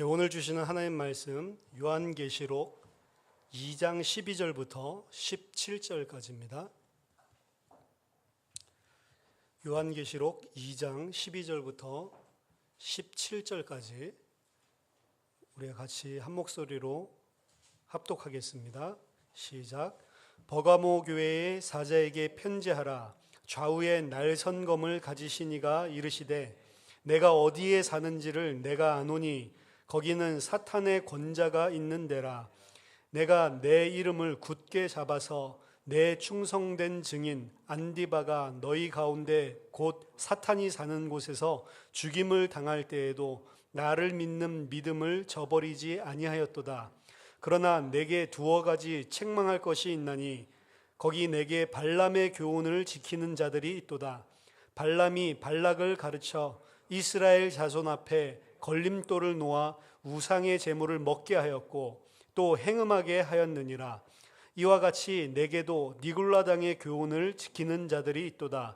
오늘 주시는 하나님 말씀 요한계시록 2장 12절부터 17절까지입니다. 요한계시록 2장 12절부터 17절까지 우리가 같이 한 목소리로 합독하겠습니다. 시작. 버가모 교회의 사자에게 편지하라. 좌우에 날선검을 가지신 이가 이르시되 내가 어디에 사는지를 내가 아노니 거기는 사탄의 권자가 있는 데라. 내가 내 이름을 굳게 잡아서 내 충성된 증인 안디바가 너희 가운데 곧 사탄이 사는 곳에서 죽임을 당할 때에도 나를 믿는 믿음을 저버리지 아니하였도다. 그러나 내게 두어 가지 책망할 것이 있나니 거기 내게 발람의 교훈을 지키는 자들이 있도다. 발람이 발락을 가르쳐 이스라엘 자손 앞에 걸림돌을 놓아 우상의 제물을 먹게 하였고 또 행음하게 하였느니라. 이와 같이 내게도 니굴라당의 교훈을 지키는 자들이 있도다.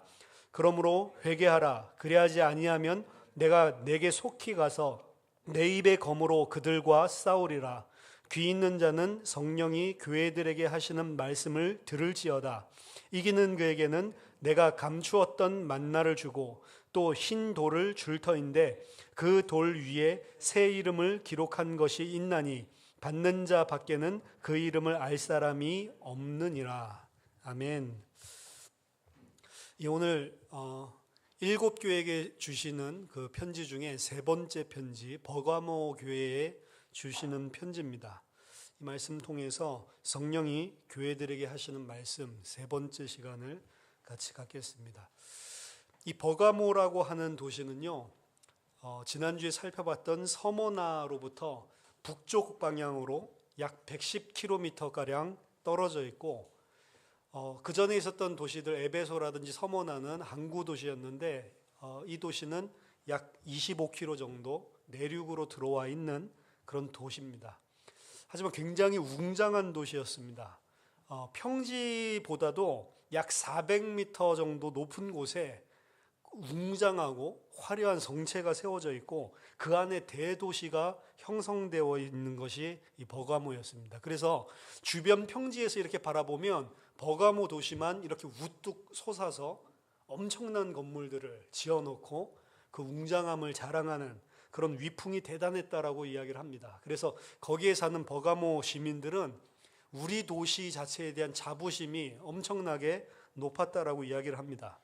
그러므로 회개하라. 그리하지 아니하면 내가 내게 속히 가서 내 입의 검으로 그들과 싸우리라. 귀 있는 자는 성령이 교회들에게 하시는 말씀을 들을지어다. 이기는 그에게는 내가 감추었던 만나를 주고 또 흰 돌을 줄 터인데 그 돌 위에 새 이름을 기록한 것이 있나니 받는 자 밖에는 그 이름을 알 사람이 없느니라. 아멘. 오늘 7교회에게 주시는 그 편지 중에 세 번째 편지, 버가모 교회에 주시는 편지입니다. 이 말씀 통해서 성령이 교회들에게 하시는 말씀 세 번째 시간을 같이 갖겠습니다. 이 버가모라고 하는 도시는요, 지난주에 살펴봤던 서모나로부터 북쪽 방향으로 약 110km가량 떨어져 있고, 그 전에 있었던 도시들 에베소라든지 서모나는 항구 도시였는데, 이 도시는 약 25km 정도 내륙으로 들어와 있는 그런 도시입니다. 하지만 굉장히 웅장한 도시였습니다. 평지보다도 약 400m 정도 높은 곳에 웅장하고 화려한 성체가 세워져 있고 그 안에 대도시가 형성되어 있는 것이 이 버가모였습니다. 그래서 주변 평지에서 이렇게 바라보면 버가모 도시만 이렇게 우뚝 솟아서 엄청난 건물들을 지어놓고 그 웅장함을 자랑하는 그런 위풍이 대단했다라고 이야기를 합니다. 그래서 거기에 사는 버가모 시민들은 우리 도시 자체에 대한 자부심이 엄청나게 높았다라고 이야기를 합니다.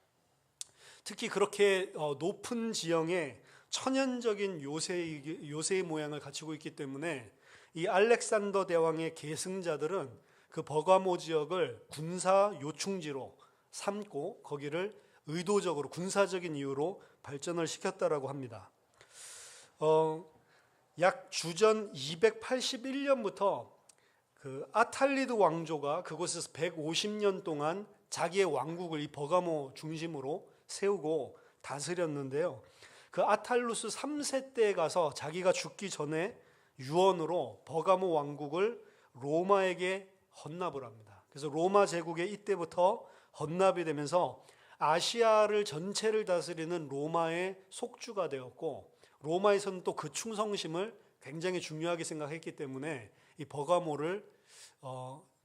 특히 그렇게 높은 지형에 천연적인 요새의 모양을 갖추고 있기 때문에 이 알렉산더 대왕의 계승자들은 그 버가모 지역을 군사 요충지로 삼고 거기를 의도적으로 군사적인 이유로 발전을 시켰다라고 합니다. 약 주전 281년부터 그 아탈리드 왕조가 그곳에서 150년 동안 자기의 왕국을 이 버가모 중심으로 세우고 다스렸는데요. 그 아탈루스 3세 때에 가서 자기가 죽기 전에 유언으로 버가모 왕국을 로마에게 헌납을 합니다. 그래서 로마 제국의 이때부터 헌납이 되면서 아시아를 전체를 다스리는 로마의 속주가 되었고, 로마에서는 또 그 충성심을 굉장히 중요하게 생각했기 때문에 이 버가모를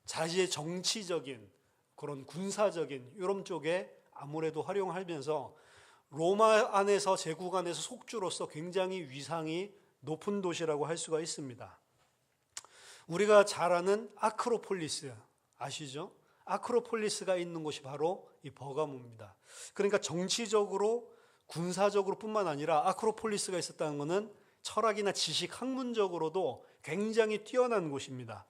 자기의 정치적인 그런 군사적인 이런 쪽에 아무래도 활용하면서 로마 안에서 제국 안에서 속주로서 굉장히 위상이 높은 도시라고 할 수가 있습니다. 우리가 잘 아는 아크로폴리스 아시죠? 아크로폴리스가 있는 곳이 바로 이 버가모입니다. 그러니까 정치적으로 군사적으로 뿐만 아니라 아크로폴리스가 있었다는 것은 철학이나 지식 학문적으로도 굉장히 뛰어난 곳입니다.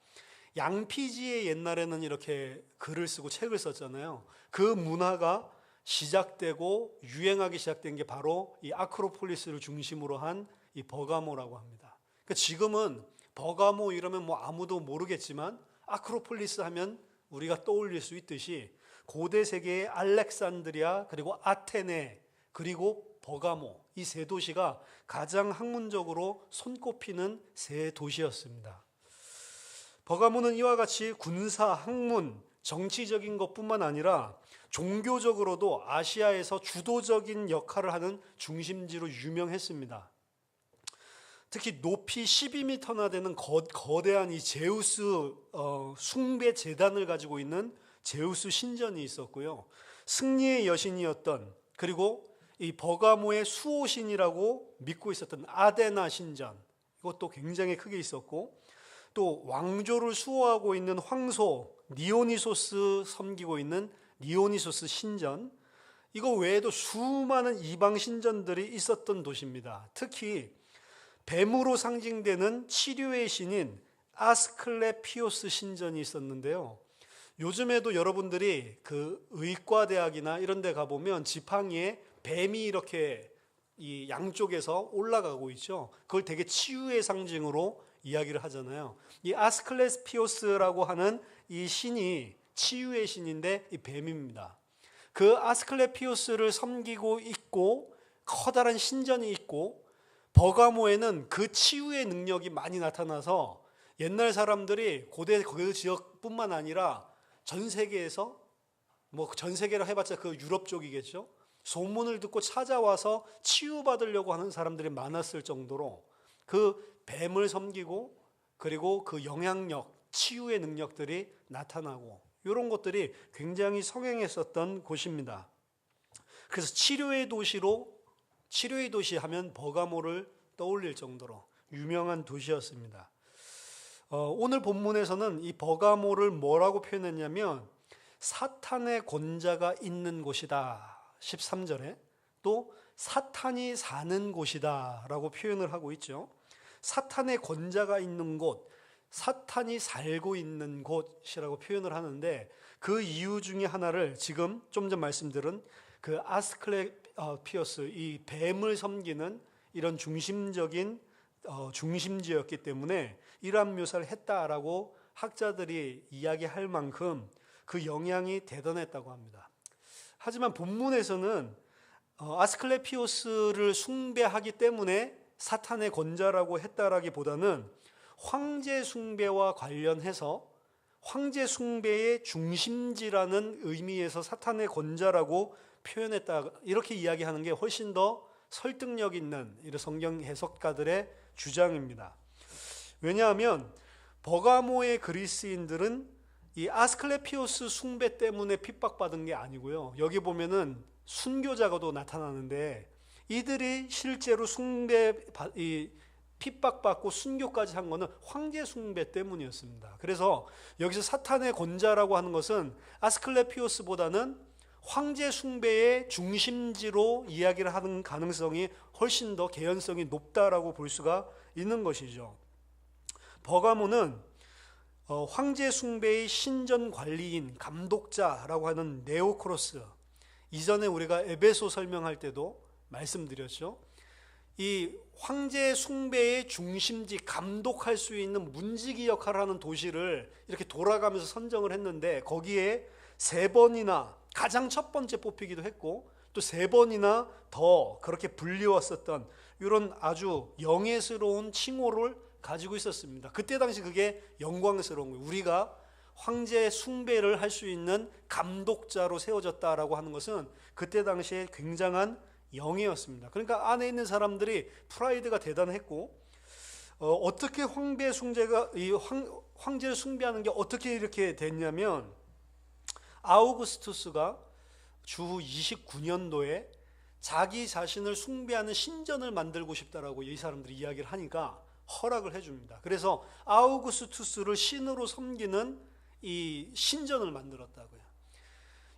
양피지에 옛날에는 이렇게 글을 쓰고 책을 썼잖아요. 그 문화가 시작되고 유행하기 시작된 게 바로 이 아크로폴리스를 중심으로 한 이 버가모라고 합니다. 그러니까 지금은 버가모 이러면 뭐 아무도 모르겠지만 아크로폴리스 하면 우리가 떠올릴 수 있듯이 고대 세계의 알렉산드리아 그리고 아테네 그리고 버가모 이 세 도시가 가장 학문적으로 손꼽히는 세 도시였습니다. 버가모는 이와 같이 군사, 학문, 정치적인 것뿐만 아니라 종교적으로도 아시아에서 주도적인 역할을 하는 중심지로 유명했습니다. 특히 높이 12m나 되는 거대한 이 제우스 숭배 제단을 가지고 있는 제우스 신전이 있었고요. 승리의 여신이었던, 그리고 이 버가모의 수호신이라고 믿고 있었던 아데나 신전, 이것도 굉장히 크게 있었고, 또 왕조를 수호하고 있는 황소 니오니소스 섬기고 있는 니오니소스 신전, 이거 외에도 수많은 이방 신전들이 있었던 도시입니다. 특히 뱀으로 상징되는 치료의 신인 아스클레피오스 신전이 있었는데요. 요즘에도 여러분들이 그 의과대학이나 이런 데 가보면 지팡이에 뱀이 이렇게 이 양쪽에서 올라가고 있죠. 그걸 되게 치유의 상징으로 이야기를 하잖아요. 이 아스클레피오스라고 하는 이 신이 치유의 신인데 이 뱀입니다. 그 아스클레피오스를 섬기고 있고 커다란 신전이 있고, 버가모에는 그 치유의 능력이 많이 나타나서 옛날 사람들이 고대 그 지역뿐만 아니라 전 세계에서, 뭐 전 세계라 해봤자 그 유럽 쪽이겠죠, 소문을 듣고 찾아와서 치유받으려고 하는 사람들이 많았을 정도로 그 뱀을 섬기고, 그리고 그 영향력, 치유의 능력들이 나타나고, 이런 것들이 굉장히 성행했었던 곳입니다. 그래서 치료의 도시 하면 버가모를 떠올릴 정도로 유명한 도시였습니다. 오늘 본문에서는 이 버가모를 뭐라고 표현했냐면 사탄의 권자가 있는 곳이다, 13절에 또 사탄이 사는 곳이다 라고 표현을 하고 있죠. 사탄의 권자가 있는 곳, 사탄이 살고 있는 곳이라고 표현을 하는데, 그 이유 중에 하나를 지금 좀 전 말씀드린 그 아스클레피오스, 이 뱀을 섬기는 이런 중심적인 중심지였기 때문에 이러한 묘사를 했다라고 학자들이 이야기할 만큼 그 영향이 대단했다고 합니다. 하지만 본문에서는 아스클레피오스를 숭배하기 때문에 사탄의 권자라고 했다라기보다는 황제 숭배와 관련해서 황제 숭배의 중심지라는 의미에서 사탄의 권자라고 표현했다, 이렇게 이야기하는 게 훨씬 더 설득력 있는 이런 성경 해석가들의 주장입니다. 왜냐하면 버가모의 그리스인들은 이 아스클레피오스 숭배 때문에 핍박받은 게 아니고요. 여기 보면은 순교자가도 나타나는데 이들이 실제로 핍박받고 순교까지 한 거는 황제 숭배 때문이었습니다. 그래서 여기서 사탄의 권자라고 하는 것은 아스클레피오스보다는 황제 숭배의 중심지로 이야기를 하는 가능성이 훨씬 더 개연성이 높다라고 볼 수가 있는 것이죠. 버가모는 황제 숭배의 신전 관리인, 감독자라고 하는 네오크로스, 이전에 우리가 에베소 설명할 때도 말씀드렸죠. 이 황제 숭배의 중심지, 감독할 수 있는 문지기 역할을 하는 도시를 이렇게 돌아가면서 선정을 했는데, 거기에 3번이나 가장 첫 번째 뽑히기도 했고 또 3번이나 더 그렇게 불리웠었던 이런 아주 영예스러운 칭호를 가지고 있었습니다. 그때 당시 그게 영광스러운 거예요. 우리가 황제 숭배를 할 수 있는 감독자로 세워졌다라고 하는 것은 그때 당시에 굉장한 영예였습니다. 그러니까 안에 있는 사람들이 프라이드가 대단했고, 어떻게 황제를 숭배하는 게 어떻게 이렇게 됐냐면, 아우구스투스가 주후 29년도에 자기 자신을 숭배하는 신전을 만들고 싶다라고 이 사람들이 이야기를 하니까 허락을 해줍니다. 그래서 아우구스투스를 신으로 섬기는 이 신전을 만들었다고요.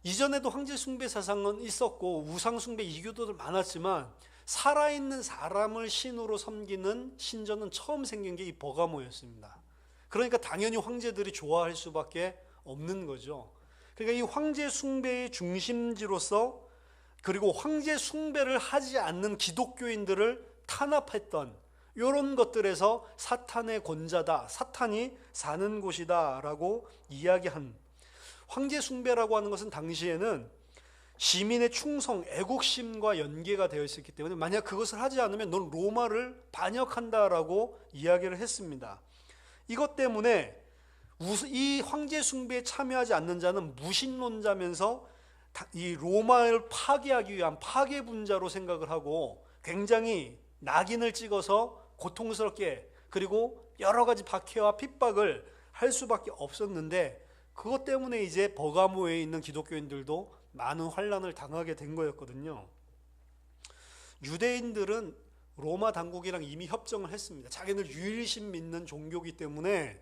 이전에도 황제 숭배 사상은 있었고 우상 숭배 이교도들 많았지만 살아있는 사람을 신으로 섬기는 신전은 처음 생긴 게 이 버가모였습니다. 그러니까 당연히 황제들이 좋아할 수밖에 없는 거죠. 그러니까 이 황제 숭배의 중심지로서, 그리고 황제 숭배를 하지 않는 기독교인들을 탄압했던 이런 것들에서 사탄의 권자다, 사탄이 사는 곳이다 라고 이야기한, 황제 숭배라고 하는 것은 당시에는 시민의 충성, 애국심과 연계가 되어 있었기 때문에 만약 그것을 하지 않으면 넌 로마를 반역한다라고 이야기를 했습니다. 이것 때문에 이 황제 숭배에 참여하지 않는 자는 무신론자면서 이 로마를 파괴하기 위한 파괴분자로 생각을 하고 굉장히 낙인을 찍어서 고통스럽게 그리고 여러 가지 박해와 핍박을 할 수밖에 없었는데 그것 때문에 이제 버가모에 있는 기독교인들도 많은 환난을 당하게 된 거였거든요. 유대인들은 로마 당국이랑 이미 협정을 했습니다. 자기들 유일신 믿는 종교이기 때문에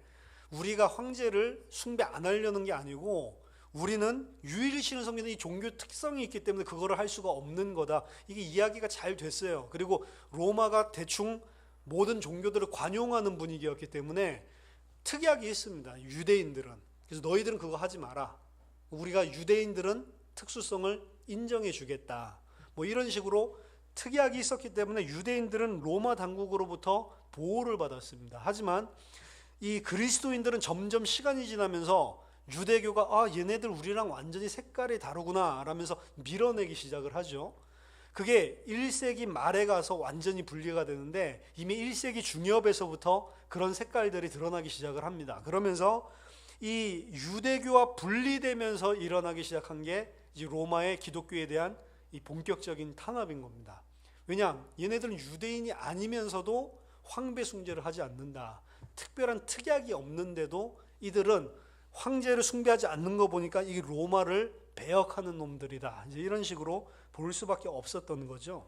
우리가 황제를 숭배 안 하려는 게 아니고 우리는 유일신을 섬기는 이 종교 특성이 있기 때문에 그거를 할 수가 없는 거다. 이게 이야기가 잘 됐어요. 그리고 로마가 대충 모든 종교들을 관용하는 분위기였기 때문에 특약이 있습니다. 유대인들은. 그래서 너희들은 그거 하지 마라. 우리가 유대인들은 특수성을 인정해 주겠다. 뭐 이런 식으로 특약이 있었기 때문에 유대인들은 로마 당국으로부터 보호를 받았습니다. 하지만 이 그리스도인들은 점점 시간이 지나면서 유대교가 얘네들 우리랑 완전히 색깔이 다르구나 라면서 밀어내기 시작을 하죠. 그게 1세기 말에 가서 완전히 분리가 되는데 이미 1세기 중엽에서부터 그런 색깔들이 드러나기 시작을 합니다. 그러면서 이 유대교와 분리되면서 일어나기 시작한 게 이제 로마의 기독교에 대한 이 본격적인 탄압인 겁니다. 왜냐? 얘네들은 유대인이 아니면서도 황배 숭배를 하지 않는다. 특별한 특약이 없는데도 이들은 황제를 숭배하지 않는 거 보니까 이게 로마를 배역하는 놈들이다. 이제 이런 식으로 볼 수밖에 없었던 거죠.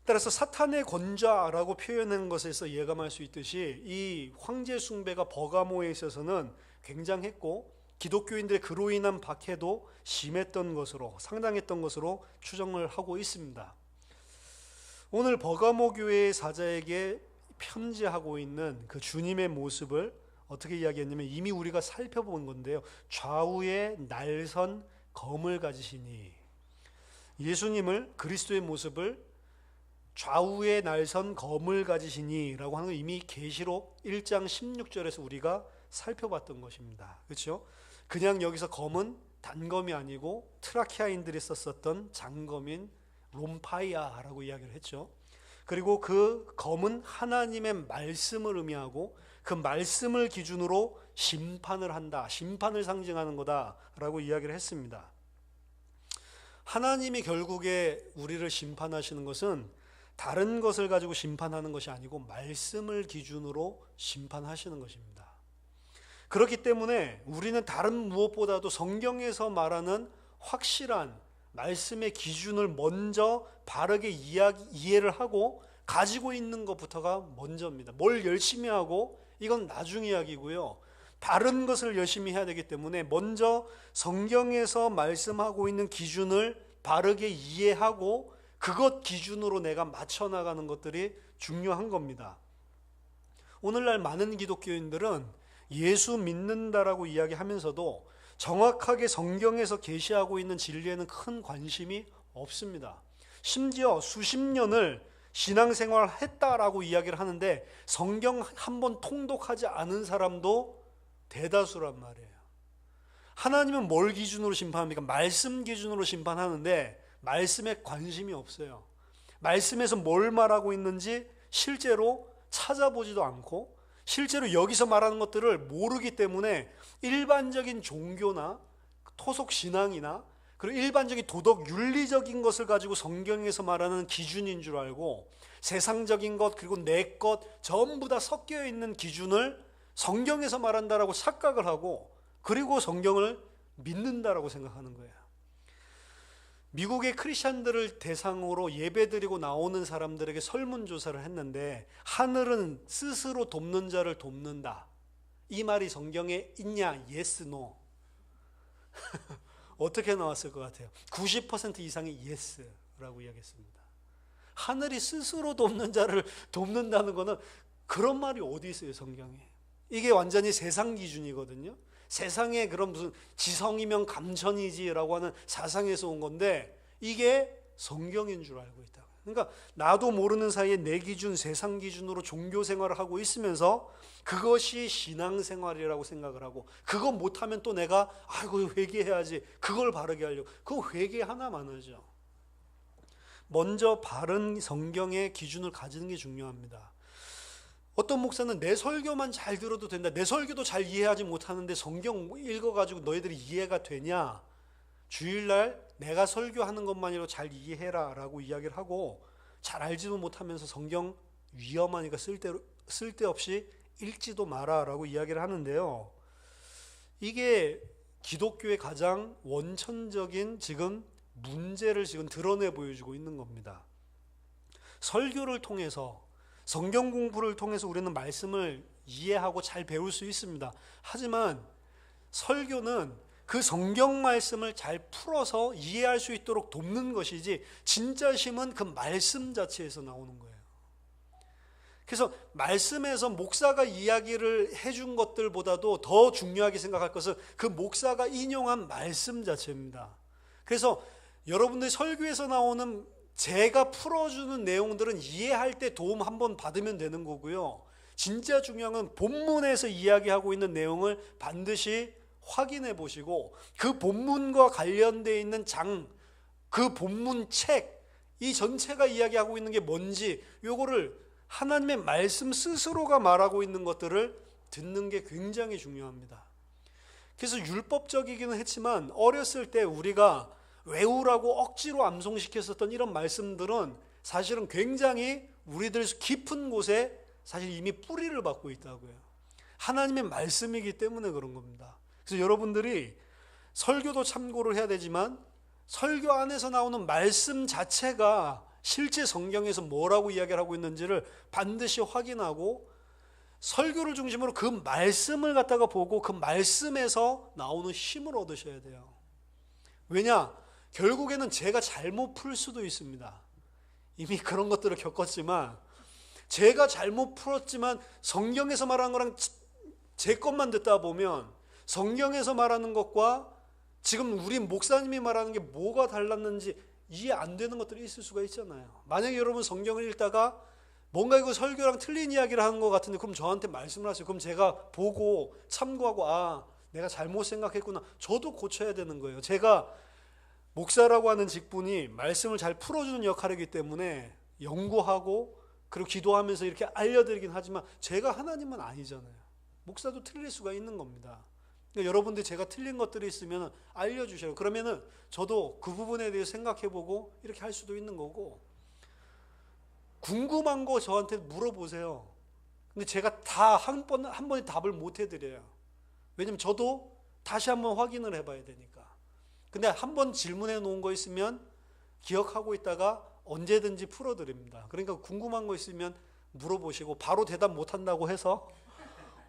따라서 사탄의 권좌라고 표현하는 것에서 예감할 수 있듯이 이 황제 숭배가 버가모에 있어서는 굉장했고 기독교인들의 그로 인한 박해도 심했던 것으로 상당했던 것으로 추정을 하고 있습니다. 오늘 버가모 교회의 사자에게 편지하고 있는 그 주님의 모습을 어떻게 이야기했냐면 이미 우리가 살펴본 건데요. 좌우에 날선 검을 가지시니, 예수님을 그리스도의 모습을 좌우에 날선 검을 가지시니 라고 하는 건 이미 계시록 1장 16절에서 우리가 살펴봤던 것입니다. 그렇죠? 그냥 여기서 검은 단검이 아니고 트라키아인들이 썼었던 장검인 롬파이아라고 이야기를 했죠. 그리고 그 검은 하나님의 말씀을 의미하고 그 말씀을 기준으로 심판을 한다, 심판을 상징하는 거다라고 이야기를 했습니다. 하나님이 결국에 우리를 심판하시는 것은 다른 것을 가지고 심판하는 것이 아니고 말씀을 기준으로 심판하시는 것입니다. 그렇기 때문에 우리는 다른 무엇보다도 성경에서 말하는 확실한 말씀의 기준을 먼저 바르게 이해를 하고 가지고 있는 것부터가 먼저입니다. 뭘 열심히 하고 이건 나중 이야기고요. 바른 것을 열심히 해야 되기 때문에 먼저 성경에서 말씀하고 있는 기준을 바르게 이해하고 그것 기준으로 내가 맞춰 나가는 것들이 중요한 겁니다. 오늘날 많은 기독교인들은 예수 믿는다라고 이야기하면서도 정확하게 성경에서 계시하고 있는 진리에는 큰 관심이 없습니다. 심지어 수십 년을 신앙생활을 했다라고 이야기를 하는데 성경 한 번 통독하지 않은 사람도 대다수란 말이에요. 하나님은 뭘 기준으로 심판합니까? 말씀 기준으로 심판하는데 말씀에 관심이 없어요. 말씀에서 뭘 말하고 있는지 실제로 찾아보지도 않고 실제로 여기서 말하는 것들을 모르기 때문에 일반적인 종교나 토속 신앙이나 그리고 일반적인 도덕 윤리적인 것을 가지고 성경에서 말하는 기준인 줄 알고 세상적인 것 그리고 내 것 전부 다 섞여 있는 기준을 성경에서 말한다라고 착각을 하고 그리고 성경을 믿는다라고 생각하는 거예요. 미국의 크리스찬들을 대상으로 예배드리고 나오는 사람들에게 설문조사를 했는데 하늘은 스스로 돕는 자를 돕는다. 이 말이 성경에 있냐? Yes, no. 어떻게 나왔을 것 같아요? 90% 이상이 Yes라고 이야기했습니다. 하늘이 스스로 돕는 자를 돕는다는 것은 그런 말이 어디 있어요, 성경에? 이게 완전히 세상 기준이거든요. 세상의 그런 무슨 지성이면 감천이지라고 하는 사상에서 온 건데 이게 성경인 줄 알고 있다. 그러니까 나도 모르는 사이에 내 기준, 세상 기준으로 종교 생활을 하고 있으면서 그것이 신앙생활이라고 생각을 하고 그거 못하면 또 내가 아이고 회개해야지 그걸 바르게 하려고 그거 회개 하나만 하죠. 먼저 바른 성경의 기준을 가지는 게 중요합니다. 어떤 목사는 내 설교만 잘 들어도 된다. 내 설교도 잘 이해하지 못하는데 성경 읽어가지고 너희들이 이해가 되냐? 주일날 내가 설교하는 것만으로 잘 이해해라 라고 이야기를 하고 잘 알지도 못하면서 성경 위험하니까 쓸데없이 읽지도 마라라고 이야기를 하는데요. 이게 기독교의 가장 원천적인 지금 문제를 지금 드러내 보여주고 있는 겁니다. 설교를 통해서, 성경 공부를 통해서 우리는 말씀을 이해하고 잘 배울 수 있습니다. 하지만 설교는 그 성경 말씀을 잘 풀어서 이해할 수 있도록 돕는 것이지, 진짜심은 그 말씀 자체에서 나오는 거예요. 그래서 말씀에서 목사가 이야기를 해준 것들보다도 더 중요하게 생각할 것은 그 목사가 인용한 말씀 자체입니다. 그래서 여러분들 설교에서 나오는 제가 풀어주는 내용들은 이해할 때 도움 한번 받으면 되는 거고요. 진짜 중요한 건 본문에서 이야기하고 있는 내용을 반드시 확인해 보시고, 그 본문과 관련되어 있는 그 본문 책, 이 전체가 이야기하고 있는 게 뭔지, 요거를 하나님의 말씀 스스로가 말하고 있는 것들을 듣는 게 굉장히 중요합니다. 그래서 율법적이기는 했지만 어렸을 때 우리가 외우라고 억지로 암송시켰었던 이런 말씀들은 사실은 굉장히 우리들 깊은 곳에 사실 이미 뿌리를 받고 있다고요. 하나님의 말씀이기 때문에 그런 겁니다. 그래서 여러분들이 설교도 참고를 해야 되지만 설교 안에서 나오는 말씀 자체가 실제 성경에서 뭐라고 이야기를 하고 있는지를 반드시 확인하고, 설교를 중심으로 그 말씀을 갖다가 보고 그 말씀에서 나오는 힘을 얻으셔야 돼요. 왜냐? 결국에는 제가 잘못 풀 수도 있습니다. 이미 그런 것들을 겪었지만, 제가 잘못 풀었지만 성경에서 말하는 거랑 제 것만 듣다 보면 성경에서 말하는 것과 지금 우리 목사님이 말하는 게 뭐가 달랐는지 이해 안 되는 것들이 있을 수가 있잖아요. 만약에 여러분 성경을 읽다가 뭔가 이거 설교랑 틀린 이야기를 하는 것 같은데 그럼 저한테 말씀을 하세요. 그럼 제가 보고 참고하고, 아, 내가 잘못 생각했구나. 저도 고쳐야 되는 거예요. 제가 목사라고 하는 직분이 말씀을 잘 풀어주는 역할이기 때문에 연구하고 그리고 기도하면서 이렇게 알려드리긴 하지만 제가 하나님은 아니잖아요. 목사도 틀릴 수가 있는 겁니다. 그러니까 여러분들이 제가 틀린 것들이 있으면 알려주셔요. 그러면은 저도 그 부분에 대해서 생각해보고 이렇게 할 수도 있는 거고, 궁금한 거 저한테 물어보세요. 근데 제가 다 한 번에 답을 못 해드려요. 왜냐면 저도 다시 한번 확인을 해봐야 되니까. 근데 한번 질문해 놓은 거 있으면 기억하고 있다가 언제든지 풀어드립니다. 그러니까 궁금한 거 있으면 물어보시고, 바로 대답 못한다고 해서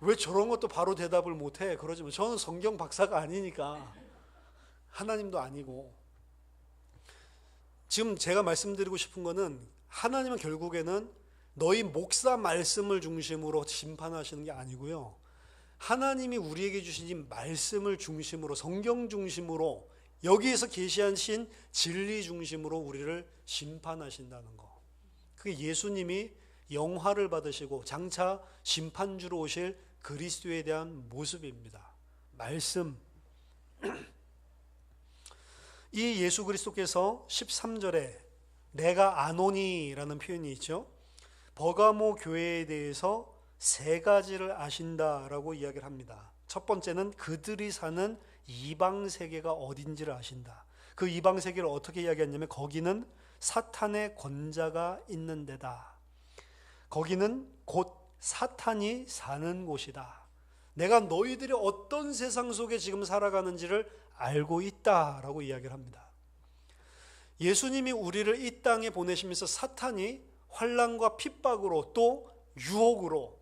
왜 저런 것도 바로 대답을 못해? 그러지 마. 저는 성경 박사가 아니니까, 하나님도 아니고. 지금 제가 말씀드리고 싶은 거는, 하나님은 결국에는 너희 목사 말씀을 중심으로 심판하시는 게 아니고요, 하나님이 우리에게 주신 이 말씀을 중심으로, 성경 중심으로, 여기에서 계시하신 진리 중심으로 우리를 심판하신다는 거. 그게 예수님이 영화를 받으시고 장차 심판주로 오실 그리스도에 대한 모습입니다. 말씀. 이 예수 그리스도께서 13절에 내가 아노니라는 표현이 있죠. 버가모 교회에 대해서 세 가지를 아신다라고 이야기를 합니다. 첫 번째는 그들이 사는 이방 세계가 어딘지를 아신다. 그 이방 세계를 어떻게 이야기했냐면, 거기는 사탄의 권자가 있는 데다. 거기는 곧 사탄이 사는 곳이다. 내가 너희들이 어떤 세상 속에 지금 살아가는지를 알고 있다라고 이야기를 합니다. 예수님이 우리를 이 땅에 보내시면서 사탄이 환난과 핍박으로, 또 유혹으로,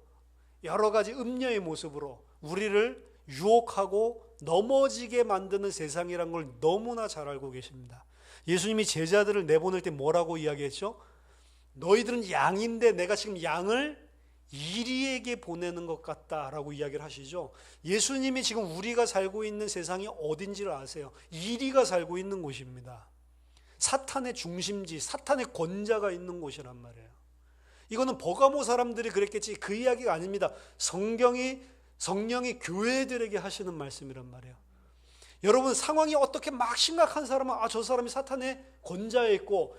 여러 가지 음녀의 모습으로 우리를 유혹하고 넘어지게 만드는 세상이란 걸 너무나 잘 알고 계십니다. 예수님이 제자들을 내보낼 때 뭐라고 이야기했죠? 너희들은 양인데 내가 지금 양을 이리에게 보내는 것 같다라고 이야기를 하시죠. 예수님이 지금 우리가 살고 있는 세상이 어딘지를 아세요. 이리가 살고 있는 곳입니다. 사탄의 중심지, 사탄의 권자가 있는 곳이란 말이에요. 이거는 버가모 사람들이 그랬겠지, 그 이야기가 아닙니다. 성령이 교회들에게 하시는 말씀이란 말이에요. 여러분, 상황이 어떻게 막 심각한 사람은 저 사람이 사탄의 권자에 있고,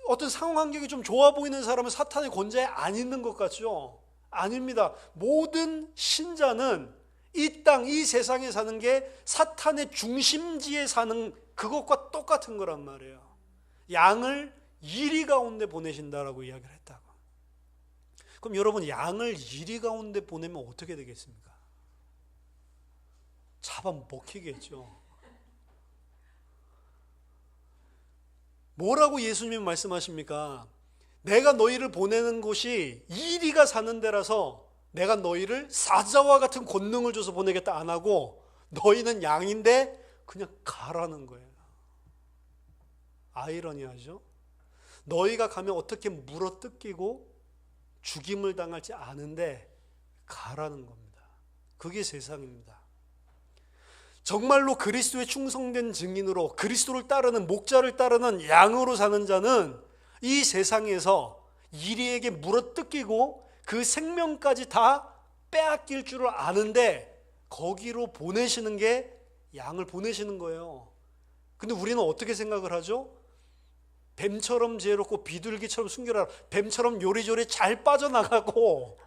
어떤 상황 환경이 좀 좋아 보이는 사람은 사탄의 권자에 안 있는 것 같죠? 아닙니다. 모든 신자는 이 땅, 이 세상에 사는 게 사탄의 중심지에 사는 그것과 똑같은 거란 말이에요. 양을 이리 가운데 보내신다라고 이야기를 했다고. 그럼 여러분, 양을 이리 가운데 보내면 어떻게 되겠습니까? 잡아먹히겠죠. 뭐라고 예수님이 말씀하십니까? 내가 너희를 보내는 곳이 이리가 사는 데라서 내가 너희를 사자와 같은 권능을 줘서 보내겠다 안 하고, 너희는 양인데 그냥 가라는 거예요. 아이러니하죠? 너희가 가면 어떻게 물어뜯기고 죽임을 당할지 아는데 가라는 겁니다. 그게 세상입니다. 정말로 그리스도의 충성된 증인으로 그리스도를 따르는, 목자를 따르는 양으로 사는 자는 이 세상에서 이리에게 물어뜯기고 그 생명까지 다 빼앗길 줄을 아는데 거기로 보내시는 게, 양을 보내시는 거예요. 근데 우리는 어떻게 생각을 하죠? 뱀처럼 지혜롭고 비둘기처럼 순결하라. 뱀처럼 요리조리 잘 빠져나가고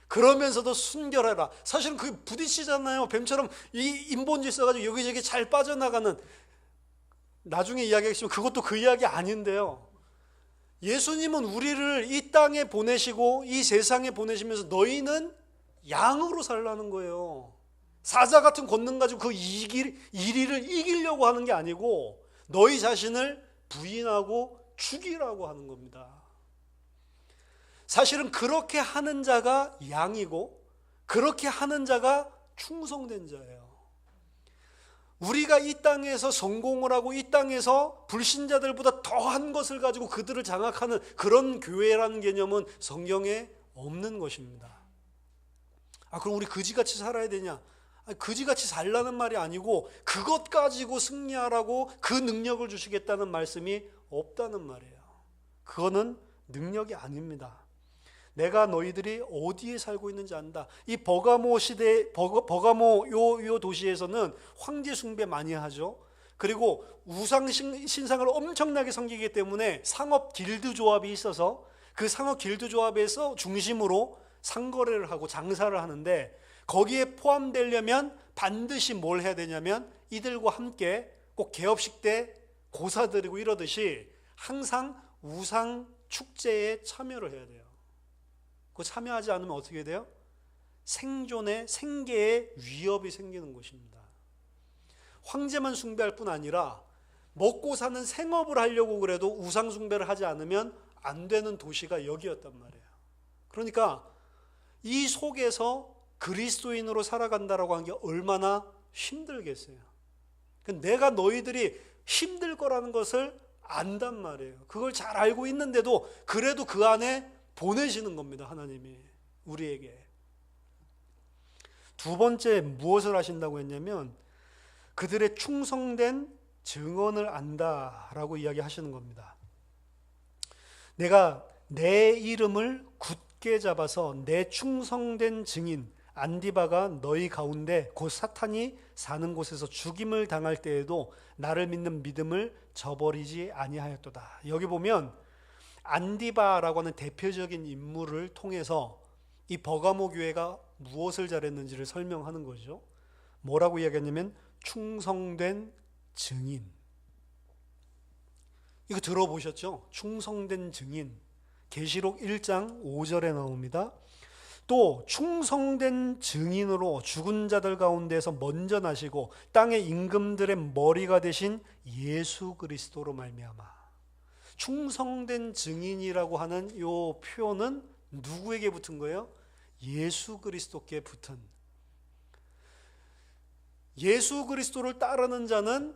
그러면서도 순결하라. 사실은 그게 부딪히잖아요. 뱀처럼 이 인본주의 써가지고 여기저기 잘 빠져나가는, 나중에 이야기하겠지만 그것도 그 이야기 아닌데요. 예수님은 우리를 이 땅에 보내시고 이 세상에 보내시면서 너희는 양으로 살라는 거예요. 사자 같은 권능 가지고 그 이리를 이기려고 하는 게 아니고 너희 자신을 부인하고 죽이라고 하는 겁니다. 사실은 그렇게 하는 자가 양이고 그렇게 하는 자가 충성된 자예요. 우리가 이 땅에서 성공을 하고 이 땅에서 불신자들보다 더한 것을 가지고 그들을 장악하는 그런 교회라는 개념은 성경에 없는 것입니다. 그럼 우리 그지같이 살아야 되냐? 그지같이 살라는 말이 아니고 그것 가지고 승리하라고 그 능력을 주시겠다는 말씀이 없다는 말이에요. 그거는 능력이 아닙니다. 내가 너희들이 어디에 살고 있는지 안다. 이 버가모 시대, 버가모 요 도시에서는 황제 숭배 많이 하죠. 그리고 우상 신상을 엄청나게 섬기기 때문에 상업 길드 조합이 있어서 그 상업 길드 조합에서 중심으로 상거래를 하고 장사를 하는데, 거기에 포함되려면 반드시 뭘 해야 되냐면 이들과 함께 꼭 개업식 때 고사 드리고 이러듯이 항상 우상 축제에 참여를 해야 돼요. 그 참여하지 않으면 어떻게 돼요? 생존의, 생계의 위협이 생기는 것입니다. 황제만 숭배할 뿐 아니라 먹고 사는 생업을 하려고 그래도 우상 숭배를 하지 않으면 안 되는 도시가 여기였단 말이에요. 그러니까 이 속에서 그리스도인으로 살아간다라고 하는 게 얼마나 힘들겠어요. 내가 너희들이 힘들 거라는 것을 안단 말이에요. 그걸 잘 알고 있는데도 그래도 그 안에 보내시는 겁니다. 하나님이 우리에게. 두 번째 무엇을 하신다고 했냐면 그들의 충성된 증언을 안다라고 이야기하시는 겁니다. 내가 내 이름을 굳게 잡아서 내 충성된 증인 안디바가 너희 가운데 곧 사탄이 사는 곳에서 죽임을 당할 때에도 나를 믿는 믿음을 저버리지 아니하였도다. 여기 보면 안디바라고 하는 대표적인 인물을 통해서 이 버가모 교회가 무엇을 잘했는지를 설명하는 거죠. 뭐라고 이야기했냐면 충성된 증인. 이거 들어보셨죠? 충성된 증인. 계시록 1장 5절에 나옵니다. 또 충성된 증인으로 죽은 자들 가운데서 먼저 나시고 땅의 임금들의 머리가 되신 예수 그리스도로 말미암아. 충성된 증인이라고 하는 이 표현은 누구에게 붙은 거예요? 예수 그리스도께 붙은. 예수 그리스도를 따르는 자는